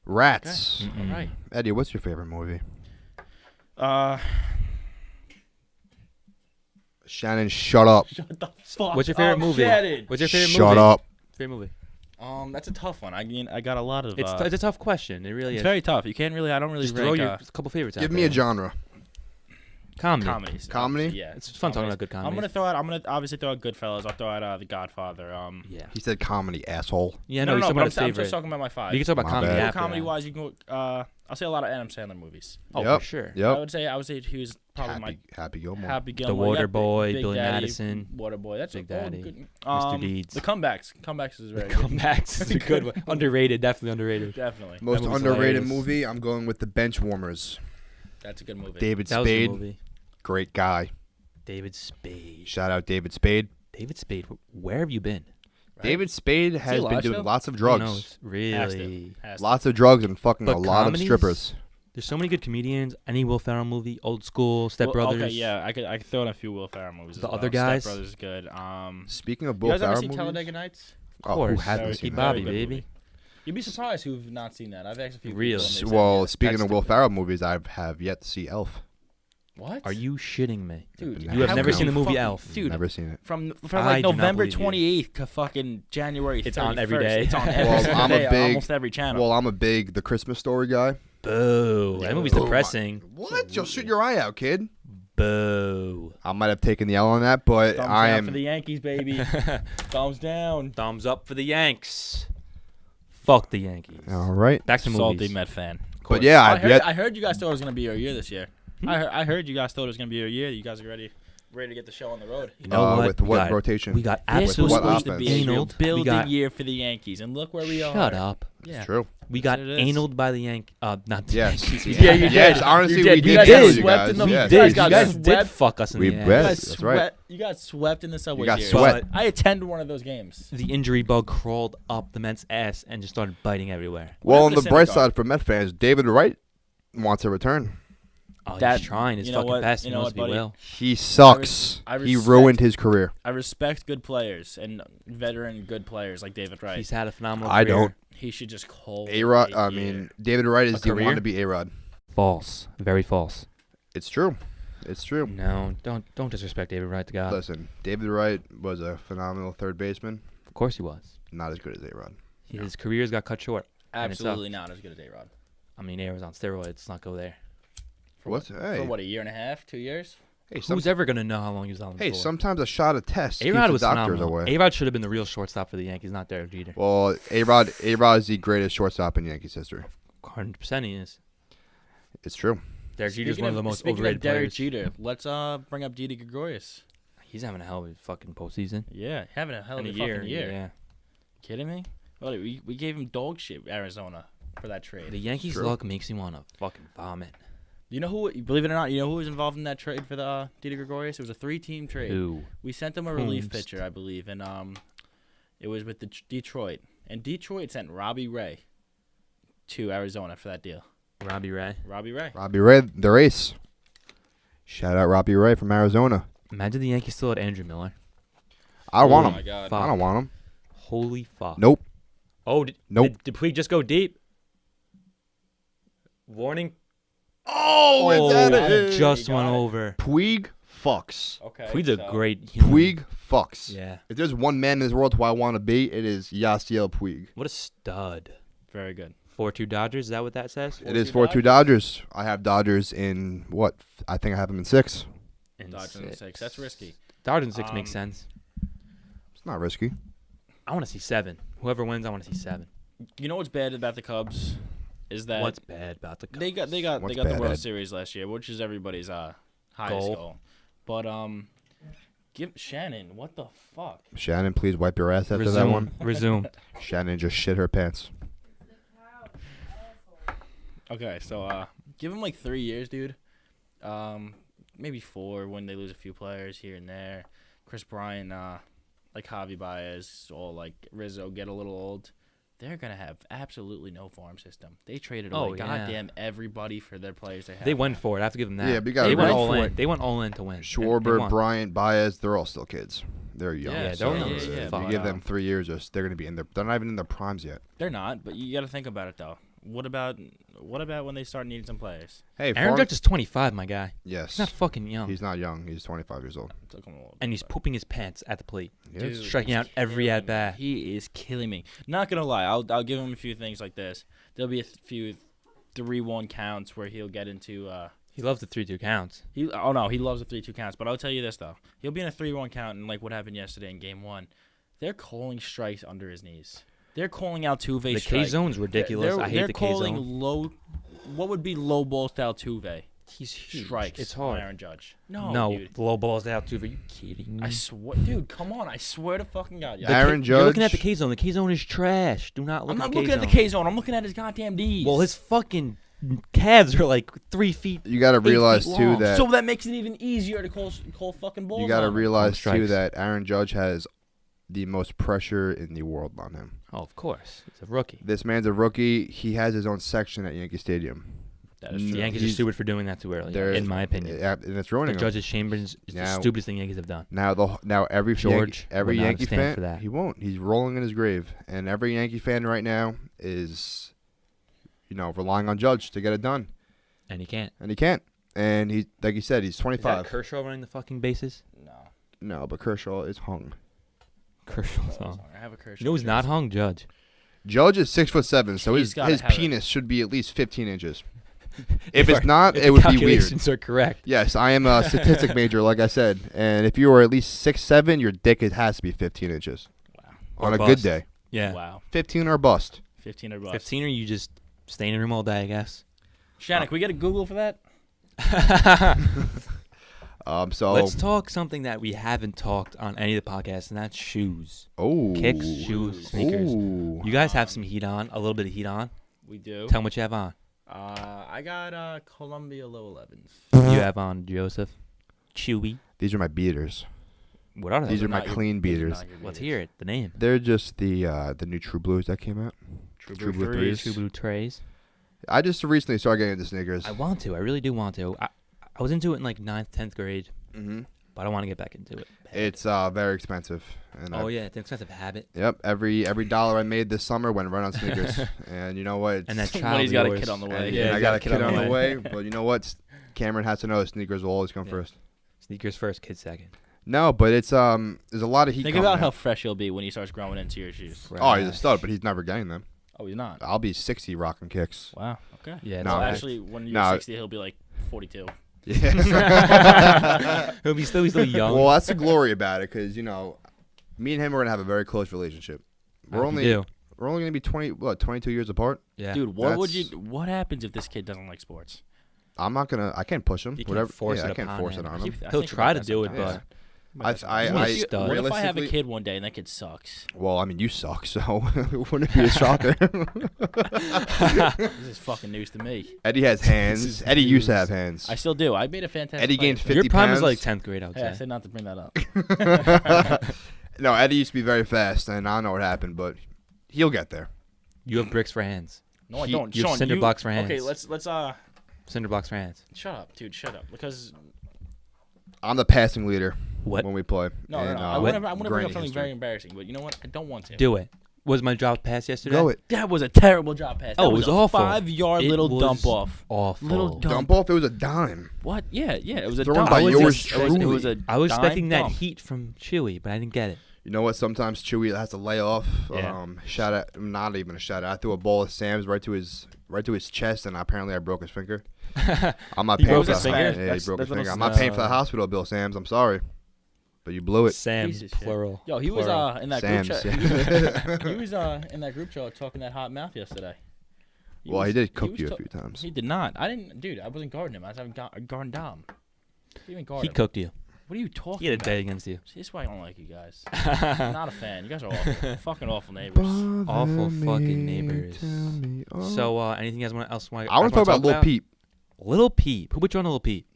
Rats. All right. Eddie, what's your favorite movie? Shannon, shut up. Shut the fuck What's your favorite up, movie? Shannon. What's your favorite Shut movie? up. Favorite movie? That's a tough one. I mean, I got a lot of. It's a tough question. It really it's is. very tough. You can't really. I don't really Just throw rank. your couple favorites out Give me there. a genre. Comedy. Comedies. Comedy? Yeah. It's fun talking about good I'm comedies. gonna throw out. I'm gonna obviously throw out Goodfellas. I'll throw out The Godfather. Yeah. He said comedy, asshole. Yeah, No, he's talking but about his I'm favorite. just talking about my five. You can talk about My comedy bad. after Comedy that. wise, you can go. I'll say a lot of Adam Sandler movies. Oh, Yep. for sure. Yep. I would say he was probably Happy Gilmore. my Happy The Gilmore. You got Waterboy, Big Billy Daddy, Madison, Waterboy. That's Big all Daddy, good. Mr. Deeds. The comebacks is very good. Comebacks is a good one. Underrated, definitely underrated. Definitely. Most That movie's underrated hilarious. movie, I'm going with The Benchwarmers. That's a good movie. David That was a good Spade, movie. great guy. David Spade. Shout out David Spade. David Spade. Where have you been? Right? David Spade has been alive doing still? lots of Who drugs. knows? Has Really? to. Has to. Lots of drugs and fucking But a lot comedies? of strippers. There's so many good comedians. Any Will Ferrell movie, Old School, Step Brothers. Okay, yeah, I could throw in a few Will Ferrell movies. The as well. other guys? Step Brothers is good. Speaking of You Will guys ever Ferrell seen movies, Talladega Nights? Of oh, who course. hasn't Very seen Keep that? Bobby, Very good baby. movie. You'd be surprised who've not seen that. I've asked a few Really? people. and they said Well, yes. speaking of That's Will the- Ferrell movies, I have yet to see Elf. What? Are you shitting me? Dude, You have how never could seen the you movie fucking- Elf? Dude, Never seen it. from I like do not November believe you. 28th to fucking January 31st. It's on every day. It's on Well, every single I'm a day on big- almost every channel. Well, I'm a big The Christmas Story guy. Boo. That movie's Boo. depressing. What? You'll shoot your eye out, kid. Boo. I might have taken the L on that, but Thumbs I down am. for the Yankees, baby. Thumbs down. Thumbs up for the Yanks. Fuck the Yankees. All right. Back to Salty movies. Met fan. But yeah, I I've heard, yet. I heard you guys thought it was gonna be your year this year. I heard you guys thought it was gonna be your year. You guys are ready to get the show on the road. You know what? With We what got- rotation? We got This was absolutely what supposed to offense? be a real anal. We building got year for the Yankees, and look where we are. shut up. Yeah. It's true. We got it is. analed by the Yankees. Not the Yes. Yankees. Yeah, you Yes, did. honestly, You we did. did. You guys get got you swept guys. in the- Yes. We did. guys You got guys swept. did fuck us in We the bet. ass. You guys That's right. You got swept in the subway got series. swept. I attended one of those games. The injury bug crawled up the Mets' ass and just started biting everywhere. Well, What on the happened to bright Syndergaard? side for Met fans, David Wright wants a return. Oh, That- he's trying his you know fucking what? best. You He know knows what, he buddy? will. He sucks. I He respect- ruined his career. I respect good players and veteran good players like David Wright. He's had a phenomenal I career. don't. He should just call it A-Rod. a I year. mean, David Wright is the career? one to be A-Rod. False. Very false. It's true. It's true. No, don't disrespect David Wright to God. Listen, David Wright was a phenomenal third baseman. Of course he was. Not as good as A-Rod. His careers got cut short. and it sucked. absolutely not as good as A-Rod. I mean, A was on steroids. Let's not go there. What? Hey, For what, a year and a half, 2 years? hey, Who's ever gonna know how long he was on the hey, floor? sometimes a shot of test keeps A-Rod the was doctors phenomenal. away. A-Rod should have been the real shortstop for the Yankees, not Derek Jeter. Well, A-Rod is the greatest shortstop in Yankees history. 100% he is. It's true. Derek Jeter's one of the most speaking overrated of Derek players. Jeter, let's bring up Didi Gregorius. He's having a hell of a fucking postseason. Yeah, having a hell of In a a year. fucking year. Yeah. Kidding me? Well, we gave him dog shit, Arizona, for that trade. The Yankees' True. luck makes me want to fucking vomit. You know who? Believe it or not, you know who was involved in that trade for the Didi Gregorius? It was a 3-team trade. Ooh. We sent them a relief Whomst. pitcher, I believe, and it was with the Detroit, and Detroit sent Robbie Ray to Arizona for that deal. Robbie Ray. Robbie Ray. Robbie Ray, the race. Shout out Robbie Ray from Arizona. Imagine the Yankees still had Andrew Miller. I don't want Oh him. my God. Fuck. I don't want him. Holy fuck. Nope. Oh, Nope. Did Puig just go deep? Warning. Oh, it's out of it here. just You got went it. over. Puig fucks. Okay. Puig's so- a great human. Puig fucks. Yeah. If there's one man in this world who I want to be, it is Yasiel Puig. What a stud. Very good. 4-2 Dodgers, is that what that says? It is 4-2 4-2 Dodgers. I have Dodgers in what? I think I have them in 6. And Dodgers in 6. That's risky. Dodgers in 6 makes Um, sense. It's not risky. I want to see 7. Whoever wins, I want to see 7. You know what's bad about the Cubs is that What's bad about the Cubs? they got What's the bad, World Ed? Series last year, which is everybody's highest Goal. goal. But give Shannon, what the fuck? Shannon, please wipe your ass after that one. Resume. Shannon just shit her pants. Okay, so give him like 3 years, dude. Maybe 4 when they lose a few players here and there. Chris Bryant, like Javi Baez, or like Rizzo get a little old. They're gonna have absolutely no farm system. They traded Oh, away yeah. goddamn everybody for their players they have. They went for it. I have to give them that. Yeah, but you gotta they went wait all for in. it. They went all in to win. And they Schwarber, won. Bryant, Baez, they're all still kids. They're young. Yeah, so they're young. if Yeah, you give them 3 years, they're going to be in their. They're not even in their primes yet. They're not, but you got to think about it though. What about when they start needing some players? Hey, Aaron Judge is 25, my guy. Yes. He's not fucking young. He's not young. He's 25 years old. Took him a little And he's bit. pooping his pants at the plate. Yes. Dude, striking he's out every killing at me. bat. He is killing me. Not gonna lie, I'll give him a few things like this. There'll be a few 3-1 counts where he'll get into He loves the 3-2 counts. he loves the 3-2 counts. But I'll tell you this though, he'll be in a 3-1 count, and like what happened yesterday in Game 1, they're calling strikes under his knees. They're calling Altuve The strike. K zone's ridiculous. I hate They're the K calling zone. low. What would be low ball to Altuve? He's huge. Strikes. It's on hard. Aaron Judge. No, No, dude. the low balls out too. Are you kidding me? I swear, dude. Come on, I swear to fucking God. The Yeah. Aaron You're looking at Judge- the K zone. The K zone is trash. Do not look I'm at not the looking at the K-zone. K zone. I'm looking at his goddamn D's. Well, his fucking calves are like 3 feet. You got to 8 feet realize too long. that so that makes it even easier to call fucking balls. you got to on him. realize too strikes. that Aaron Judge has the most pressure in the world on him. Oh, of course. He's a rookie. This man's a rookie. He has his own section at Yankee Stadium. That is The true. Yankees are He's- stupid for doing that too early, There- in my opinion. Yeah, and it's The ruining him. Judge's Chambers is the Now- stupidest thing Yankees have done. Now every George every would not Yankee stand fan for that. he won't. He's rolling in his grave, and every Yankee fan right now is, relying on Judge to get it done, And he can't. and he can't. And he, like you said, he's Is that 25. Kershaw running the fucking bases? No. No, but Kershaw is hung. Kershaw's hung. I have a Kershaw. You know who's not jersey. hung? Judge. Judge is 6'7", so He's his gotta have it. penis should be at least 15 inches. If it's our- not, if it the would be weird. calculations are correct. Yes, I am a statistic major, like I said, and if you are at least 6'7", your dick it has to be 15 inches Wow. on Or a good bust. day. Yeah. Wow. 15 or bust. 15 or bust. 15 or you just stay in your room all day, I guess. Shannon, can we get a Google for that? So Let's talk something that we haven't talked on any of the podcasts, and that's shoes. oh, Kicks, shoes, sneakers. Ooh. You guys have some heat on, a little bit of heat on. We do. Tell them what you have on. I got Columbia Low 11s. You have on Joseph. Chewy. These are my beaters. What are they? These are my Not your- clean those are beaters. not your Let's beaters. hear it. The name. They're just the new True Blues that came out. True True Blue Blue threes. True Blue Trays. I just recently started getting into sneakers. I want to. I really do want to. I was into it in like 9th, 10th grade, Mm-hmm. but I want to get back into it. It's very expensive. And Oh, yeah. It's an expensive habit. Yep. Every dollar I made this summer went right on sneakers. And you know what? And that child Somebody's of got a yours- kid on the way. And Yeah, I he's got a kid on the way. But you know what? Cameron has to know sneakers will always come Yeah. first. Sneakers first, kids second. No, but it's there's a lot of heat. Think coming about how out. fresh he'll be when he starts growing into your shoes. Oh, he's a stud, but he's never getting them. Oh, he's not. I'll be 60 rocking kicks. Wow. Okay. Yeah. No, Well, I- actually, when you're no. 60, he'll be like 42. Yeah. He'll still be young. Well, that's the glory about it, because me and him are gonna have a very close relationship. We're only gonna be 22 years apart. Yeah. Dude, what happens if this kid doesn't like sports? I can't push him. You can't Whatever. force yeah, it I can't upon force him. it on I him. keep- I He'll think try about to do it, that sometimes. but He's a stud. What if I have a realistically- kid one day and that kid sucks? Well, I mean, you suck, so wouldn't it be a shocker? This is fucking news to me. Eddie has hands. Eddie used to have hands. I still do. I made a fantastic. Eddie gained player. 50 Your prime pounds. is like 10th grade, I would Hey, I say. said not to bring that up. No, Eddie used to be very fast, and I don't know what happened, but he'll get there. You have bricks for hands. No, I He- don't. you have Sean, cinder blocks for Okay, hands. let's Cinder blocks for hands. shut up, dude. Shut up. Because I'm the passing leader What? when we play. no, in, no. uh, I want to bring Granny up something history. very embarrassing, but you know what? I don't want to. Do it. Was my drop pass yesterday? Go it. That was a terrible drop pass. That Oh, it was a awful. 5-yard It little was dump off. Awful. Little dump. Dump off. It was a dime. What? Yeah. It was a Thrown dump. by It was yours just- it was a I was dime expecting that dump. heat from Chewy, but I didn't get it. You know what? Sometimes Chewy has to lay off. Yeah. Shout out. Not even a shout out. I threw a ball of Sam's right to his chest, and apparently I broke his finger. I'm not He paying broke for his that. finger? Yeah, he That's- broke his that's finger. I'm what not paying for the hospital bill, Sam's. I'm sorry, but you blew it. Sam's Piece of shit. plural. Yo, he was Plural. in that Sam's, group yeah. chat. He was in that group chat talking that hot mouth yesterday. Well, he did cook was you a ta- few times. He did not. I didn't, dude. I wasn't guarding him. I was having guarding Dom. Didn't even guard He him. cooked you. What are you talking He had a about? day against you. See, this is why I don't like you guys. I'm not a fan. You guys are awful. Fucking awful neighbors. Awful fucking neighbors. Oh. So, anything else else want I want to talk about Lil Peep. Lil Peep. Who put you on to Lil Peep?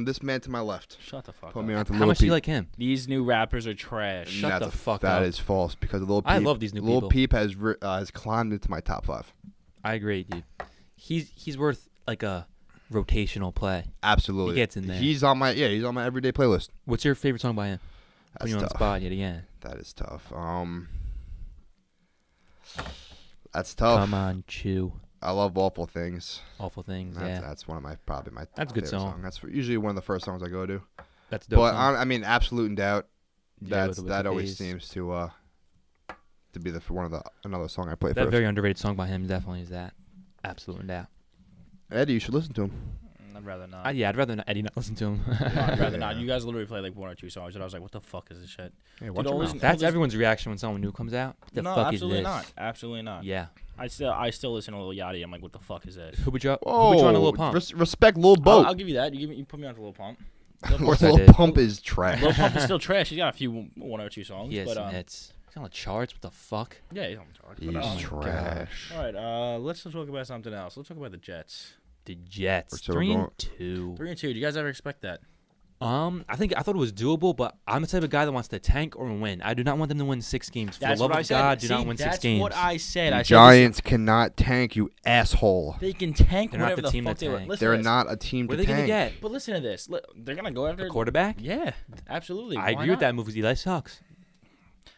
This man to my left. Shut the fuck Put up. me on to How Lil much do Peep. you like him? These new rappers are trash. Shut That's the fuck That up. is false because Lil Peep. I love these new Lil people. Peep has climbed into my top 5. I agree, dude. He's worth like a rotational play. Absolutely. He gets in there. He's on my everyday playlist. What's your favorite song by him? Put That's you on the tough. spot yet again. That is tough. That's tough. Come on, chew. I love Awful Things. Awful things. That's, Yeah, that's one of my probably my That's a good favorite song. That's usually one of the first songs I go to. that's a dope. But song. I mean, Absolute in Doubt. Yeah, with That the always phase. seems to be another song I play That first. very underrated song by him definitely is that. Absolute doubt. Eddie, you should listen to him. I'd rather not. Yeah, I'd rather not, Eddie not listen to him. I'd rather not. You guys literally played like 1 or 2 songs, and I was like, "What the fuck is this shit?" Hey, watch Dude, your always- mouth. That's listen- everyone's reaction when someone new comes out. What the No, fuck absolutely is this? not. Absolutely not. Yeah. I still listen to Lil Yachty. I'm like, "What the fuck is this?" Who put you up? Who put you on a little pump? Respect Lil Boat. I'll give you that. You put me on to Lil Pump. course I Lil did. Pump is trash. Lil Pump is still trash. He's got a few 1 or 2 songs. He has but, some hits. He's on the charts. What the fuck? Yeah, he's on the charts. He's but, trash. All right, let's talk about something else. Let's talk about the Jets. The Jets. So we're 3-2. 3-2. Do you guys ever expect that? I thought it was doable, but I'm the type of guy that wants to tank or win. I do not want them to win 6 games. For the love of God, do not win 6 games. That's what I said. The I said Giants cannot tank, you asshole. they can tank They're not whatever the the team fuck to they want. tank. Listen They're to this. not a team What to are they going tank. to get? But listen to this. They're gonna go after A quarterback? Yeah, absolutely. I Why agree with not? that move because Eli sucks.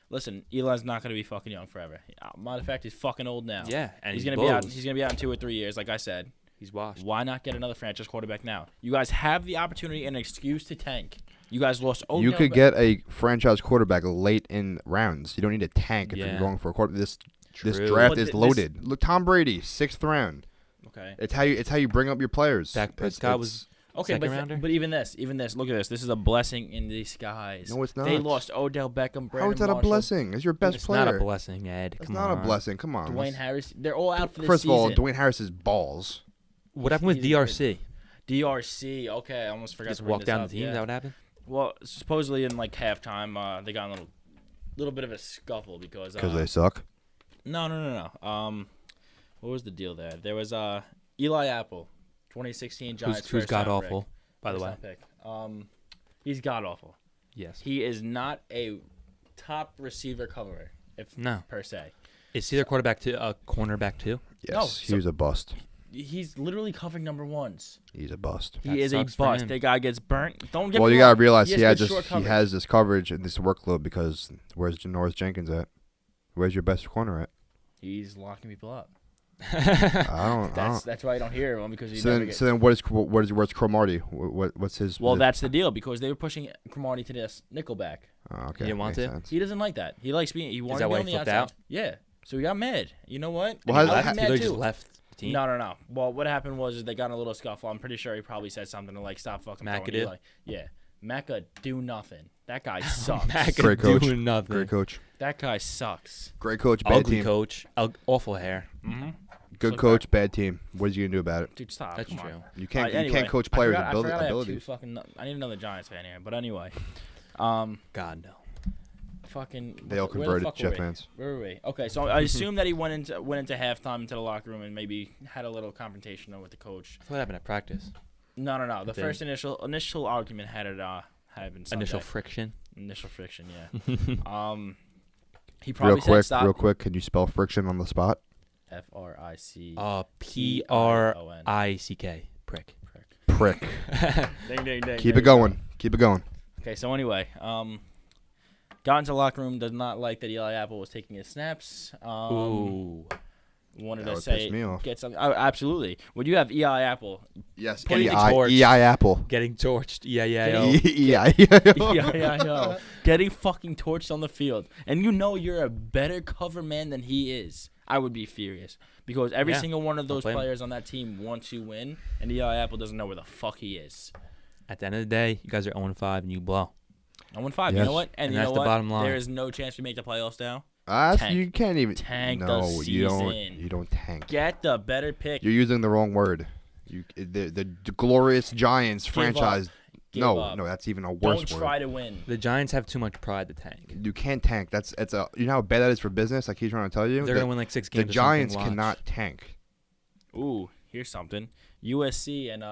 Listen, Eli's not gonna be fucking young forever. Matter of fact, he's fucking old now. Yeah, and he's he gonna be out. blows. He's gonna be out in 2 or 3 years, like I said. He's washed. Why not get another franchise quarterback now? You guys have the opportunity and an excuse to tank. You guys lost. You could get a franchise quarterback late in rounds. You don't need to tank if Yeah. you're going for a quarterback. This True. draft But is this- loaded. Look, Tom Brady, 6th round. Okay. It's how you bring up your players. Dak It's- Prescott it's- was Okay, second but rounder. but even this. Look at this. This is a blessing in disguise. No, it's They not. lost Odell Beckham. How is Brandon that a Marshall, blessing? It's your best It's player. not a blessing, Ed. It's Come not on. a blessing. Come on. Dwayne Harris. They're all out for this First of all, season. Dwayne Harris's balls. What happened with He's DRC? DRC. Okay, I almost forgot Just to bring walk this down up. the team. Yeah. Is that what happened? Well, supposedly in like halftime, they got in a little bit of a scuffle because They suck. No. What was the deal there? There was Eli Apple, 2016 Giants. Who's first god round awful, pick. by the First way. round pick. He's god awful. Yes. He is not a top receiver coverer, if No. per se. Is he their quarterback too? A cornerback too? Yes, No, he so- was a bust. He's literally covering number ones. He's a bust. He That is a sucks for bust. him. That guy gets burnt. Don't get Well, me you wrong. gotta realize he has good short he coverage. has this coverage and this workload because where's Janoris Jenkins at? Where's your best corner at? He's locking people up. I don't. That's why I don't hear him because he So never then, gets. so then, where's Cromartie? What's his? Well, that's the deal because they were pushing Cromartie to this nickelback. oh, okay. He didn't want makes to? sense. He doesn't like that. He likes being. He wanted that to be why on he the flipped outside. out? Yeah. So he got mad. You know what? Well, And how's- he how- got He mad literally too. just left the team. No. Well, what happened was they got in a little scuffle. I'm pretty sure he probably said something to like stop fucking throwing McAdoo? Eli. Yeah. Macca do nothing. That guy sucks. Mac Great coach. doing nothing. Great coach. That guy sucks. Great coach. Bad Ugly team. coach. Awful hair. Mm-hmm. Good So coach. Bad team. What is you gonna do about it? Dude, stop. That's Come true. on. You can't. Anyway, you can't coach I players' forgot I have two abilities. fucking. I need another Giants fan here, but anyway. God no. Fucking. They all where the converted fuck Jet were we? fans. Where were we? Okay, so I assume that he went into halftime into the locker room and maybe had a little confrontation with the coach. What happened at practice? No. The It did. first initial argument had been Sunday. Initial friction. Initial friction, yeah. He probably said stop. Real quick, can you spell friction on the spot? FRIC. PRICK. Prick. Prick. Ding, ding, ding. Keep it going. Keep it going. Okay, so anyway, got into the locker room. Does not like that Eli Apple was taking his snaps. Ooh. Wanted That to would say piss me off. get something. Oh, absolutely. When you have Eli Apple, Yes. Getting EI torched. Apple. Getting torched. Yeah. EI. getting fucking torched on the field, and you know you're a better cover man than he is, I would be furious because every Yeah, single one of don't those blame him. players on that team wants to win, and Eli Apple doesn't know where the fuck he is. At the end of the day, you guys are 0-5 and you blow. 0-5. You Yes. know what? And you that's know the what? bottom line. There is no chance we make the playoffs now. You can't even Tank the No, you don't. season. You don't tank. Get the better pick. You're using the wrong word. The glorious Giants franchise. Give No, up. that's even a worse Don't word. try to win. The Giants have too much pride to tank. You can't tank. You know how bad that is for business. Like he's trying to tell you. They're The- gonna win like 6 The games. or something. Giants Watch. cannot tank. Ooh, here's something. USC and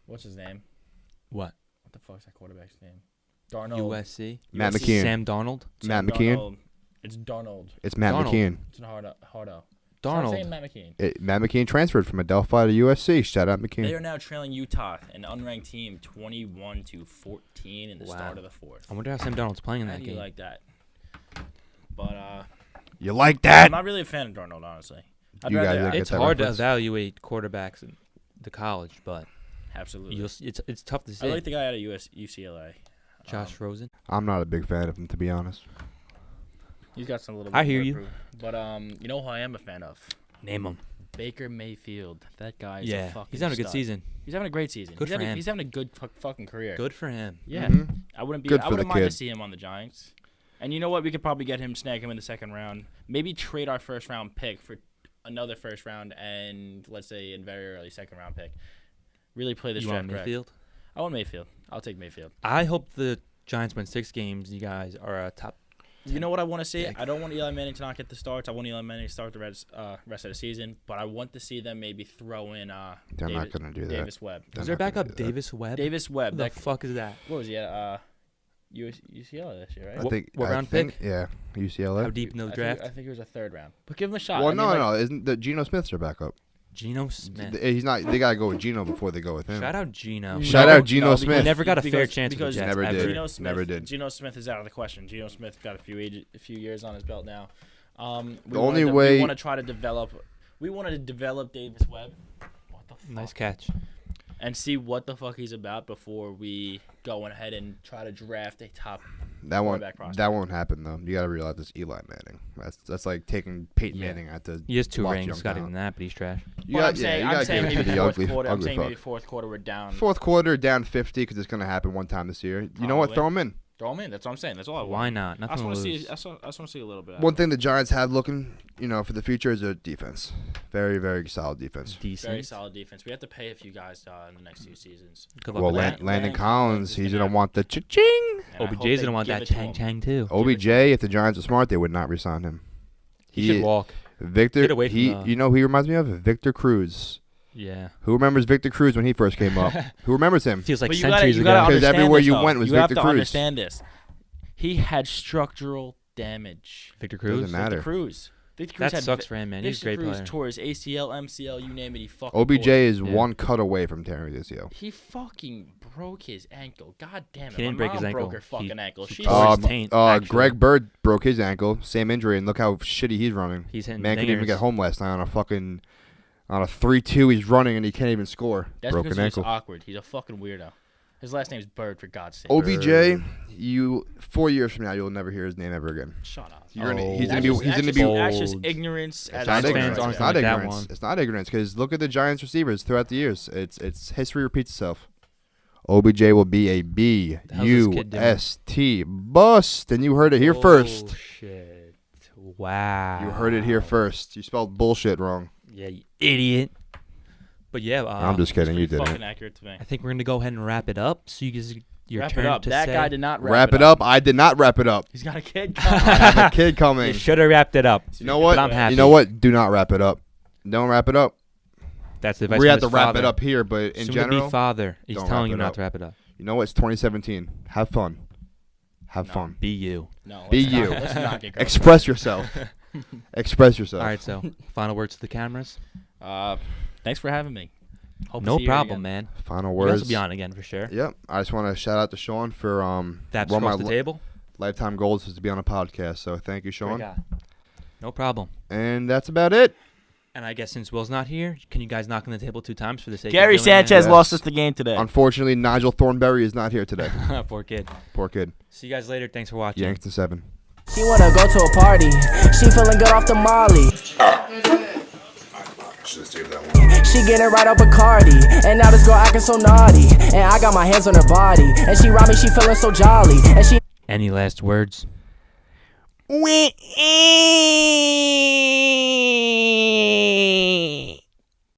what's his name? What? What the fuck's that quarterback's name? Darnold. USC. Matt USC. McKeon. Sam Darnold. Matt McKeon. Darnold. It's Darnold. It's Matt Darnold. McKeon. It's Hardo. Stop saying Darnold. Matt McKeon. Matt McKeon transferred from Adelphi to USC. Shout out They McKeon. are now trailing Utah, an unranked team, 21-14 in the Wow. start of the fourth. I wonder how Sam Darnold's playing in How that do you game. like that? But You like I'm that? not really a fan of Darnold, honestly. I'd You guys rather- didn't get It's that hard to reference? evaluate quarterbacks in the college, but absolutely. it's tough to I say. like the guy out of UCLA. Josh Rosen. I'm not a big fan of him, to be honest. He's got some little bit I hear more you. to prove. But you know who I am a fan of? Name him. Baker Mayfield. That guy is a Yeah, fucking he's having a good stud. season. He's having a great season. Good he's for him. He's having a good fucking career. Good for him. Yeah. Mhm. I wouldn't Good I for wouldn't the mind to kid. see him on the Giants. And you know what? We could probably snag him in the second round. Maybe trade our first round pick for another first round and let's say a very early second round pick. Really play this You draft want correct. Mayfield? I want Mayfield. I'll take Mayfield. I hope the Giants win 6 games. You guys are a top. You know what I want to see? pick. I don't want Eli Manning to not get the starts. I want Eli Manning to start the rest of the season. But I want to see them maybe throw in They're not going to do that. Davis Webb. They're Is there not gonna backup do that. Davis Webb? Davis Webb. Who the That, fuck is that? what was he at? UCLA this year, right? I think. what I round think, pick? Yeah, UCLA. How deep into the draft? I think it was a third round. But give him a shot. Well, I mean, no. Isn't the Geno Smith's their backup? Geno Smith. He's not. They gotta go with Geno before they go with him. Shout out Geno. Shout out Geno because- Smith. He never got a fair because- chance with the because Jets Never ever. did. Geno Smith, Never did. Geno Smith is out of the question. Geno Smith got a few years on his belt now. The only way- we want to try to develop. We wanted to develop Davis Webb. What the fuck? Nice catch. And see what the fuck he's about before we go ahead and try to draft a top. That won't. quarterback prospect. That won't happen though. You gotta realize it's Eli Manning. That's like taking Peyton Yeah. Manning at the. He has 2 lost rings. young Got talent. even that, but he's trash. You But got- I'm saying, you gotta give it to maybe the fourth ugly, quarter. I'm ugly saying maybe fuck. fourth quarter we're down. Fourth quarter down 50 because it's gonna happen one time this year. You know what? Probably. Throw him in. Throw him in. That's what I'm saying. That's all I want. Why not? I just Nothing to want to lose. see. I just want to see a little bit. One thing the Giants have looking, for the future is their defense. Very, very solid defense. Decent. Very solid defense. We have to pay a few guys in the next 2 seasons. Good luck Well, with that. Landon Landon Collins, Collins he's is gonna gonna- want the cha-ching. And I hope OBJ's they gonna want give that it to chang him. chang too. OBJ, if the Giants are smart, they would not resign him. He should walk. Victor, Get away from the- you know who he reminds me of? Victor Cruz. Yeah. Who remembers Victor Cruz when he first came up? Who remembers him? Feels like But centuries you ago. gotta Because understand everywhere this, you though. went was you have Victor to Cruz. understand this. He had structural damage. Victor Cruz. Doesn't matter. Victor Cruz. Victor Cruz That had sucks for him, man. He's a Victor great Cruz player. tore his ACL, MCL, you name it. He fucking OBJ tore it. is Yeah. one cut away from tearing his ACL. He fucking broke his ankle. God damn it. He didn't My break mom his broke ankle. her fucking ankle. he She tore his taint, actually. Greg Bird broke his ankle, same injury, and look how shitty he's running. He's hitting Man couldn't even dingers. get home last night on a 3-2. He's running and he can't even score. That's Broken because he's ankle. awkward. He's a fucking weirdo. His last name's Bird, for God's sake. OBJ, 4 years from now, you'll never hear his name ever again. Shut up. He's gonna Oh. be. That's just Old. ignorance. It's as not Giants fuck. fans ignorance. aren't It's gonna not like that ignorance. one. It's not ignorance because look at the Giants receivers throughout the years. It's history repeats itself. OBJ will be a B The hell's this kid doing? U-S-T bust, and you heard it here first. Bullshit. Wow. You heard it here first. You spelled bullshit wrong. Yeah, you idiot. But yeah, I'm just kidding. You did Fucking it. accurate to me. I think we're gonna go ahead and wrap it up, so you guys Your Wrap turn it up. to That say. guy did not Wrap it up. I did not wrap it up. He's got a kid. I have a kid coming. You should have wrapped it up. You know what? But I'm happy. You know what? Do not wrap it up. Don't wrap it up. That's the advice We from have to his wrap father. it up here, but in Soon to general, be father. He's don't telling wrap you it not up. to wrap it up. you know what? It's 2017. Have fun. Have fun. Be you. No, Be let's not- you. Let's not get gross. Express yourself. Express yourself. All right, so final words to the cameras. Thanks for having me. Hope to No see you problem, again. man. Final We'll words. also be on again for sure. Yep. I just want to shout out to Sean for That's one of across my the table. lifetime goals is to be on a podcast. So thank you, Great Sean. guy. No problem. And that's about it. And I guess since Will's not here, can you guys knock on the table 2 times for the sake Gary of doing it? Sanchez Yes. lost us the game today. Unfortunately, Nigel Thornberry is not here today. Poor kid. Poor kid. See you guys later. Thanks for watching. Yankton 7. She wanna go to a party. She feeling good off the Molly. She getting right up a Cardi. And now this girl acting so naughty. And I got my hands on her body. And she robbed me, she feeling so jolly. And she Any last words? Wee.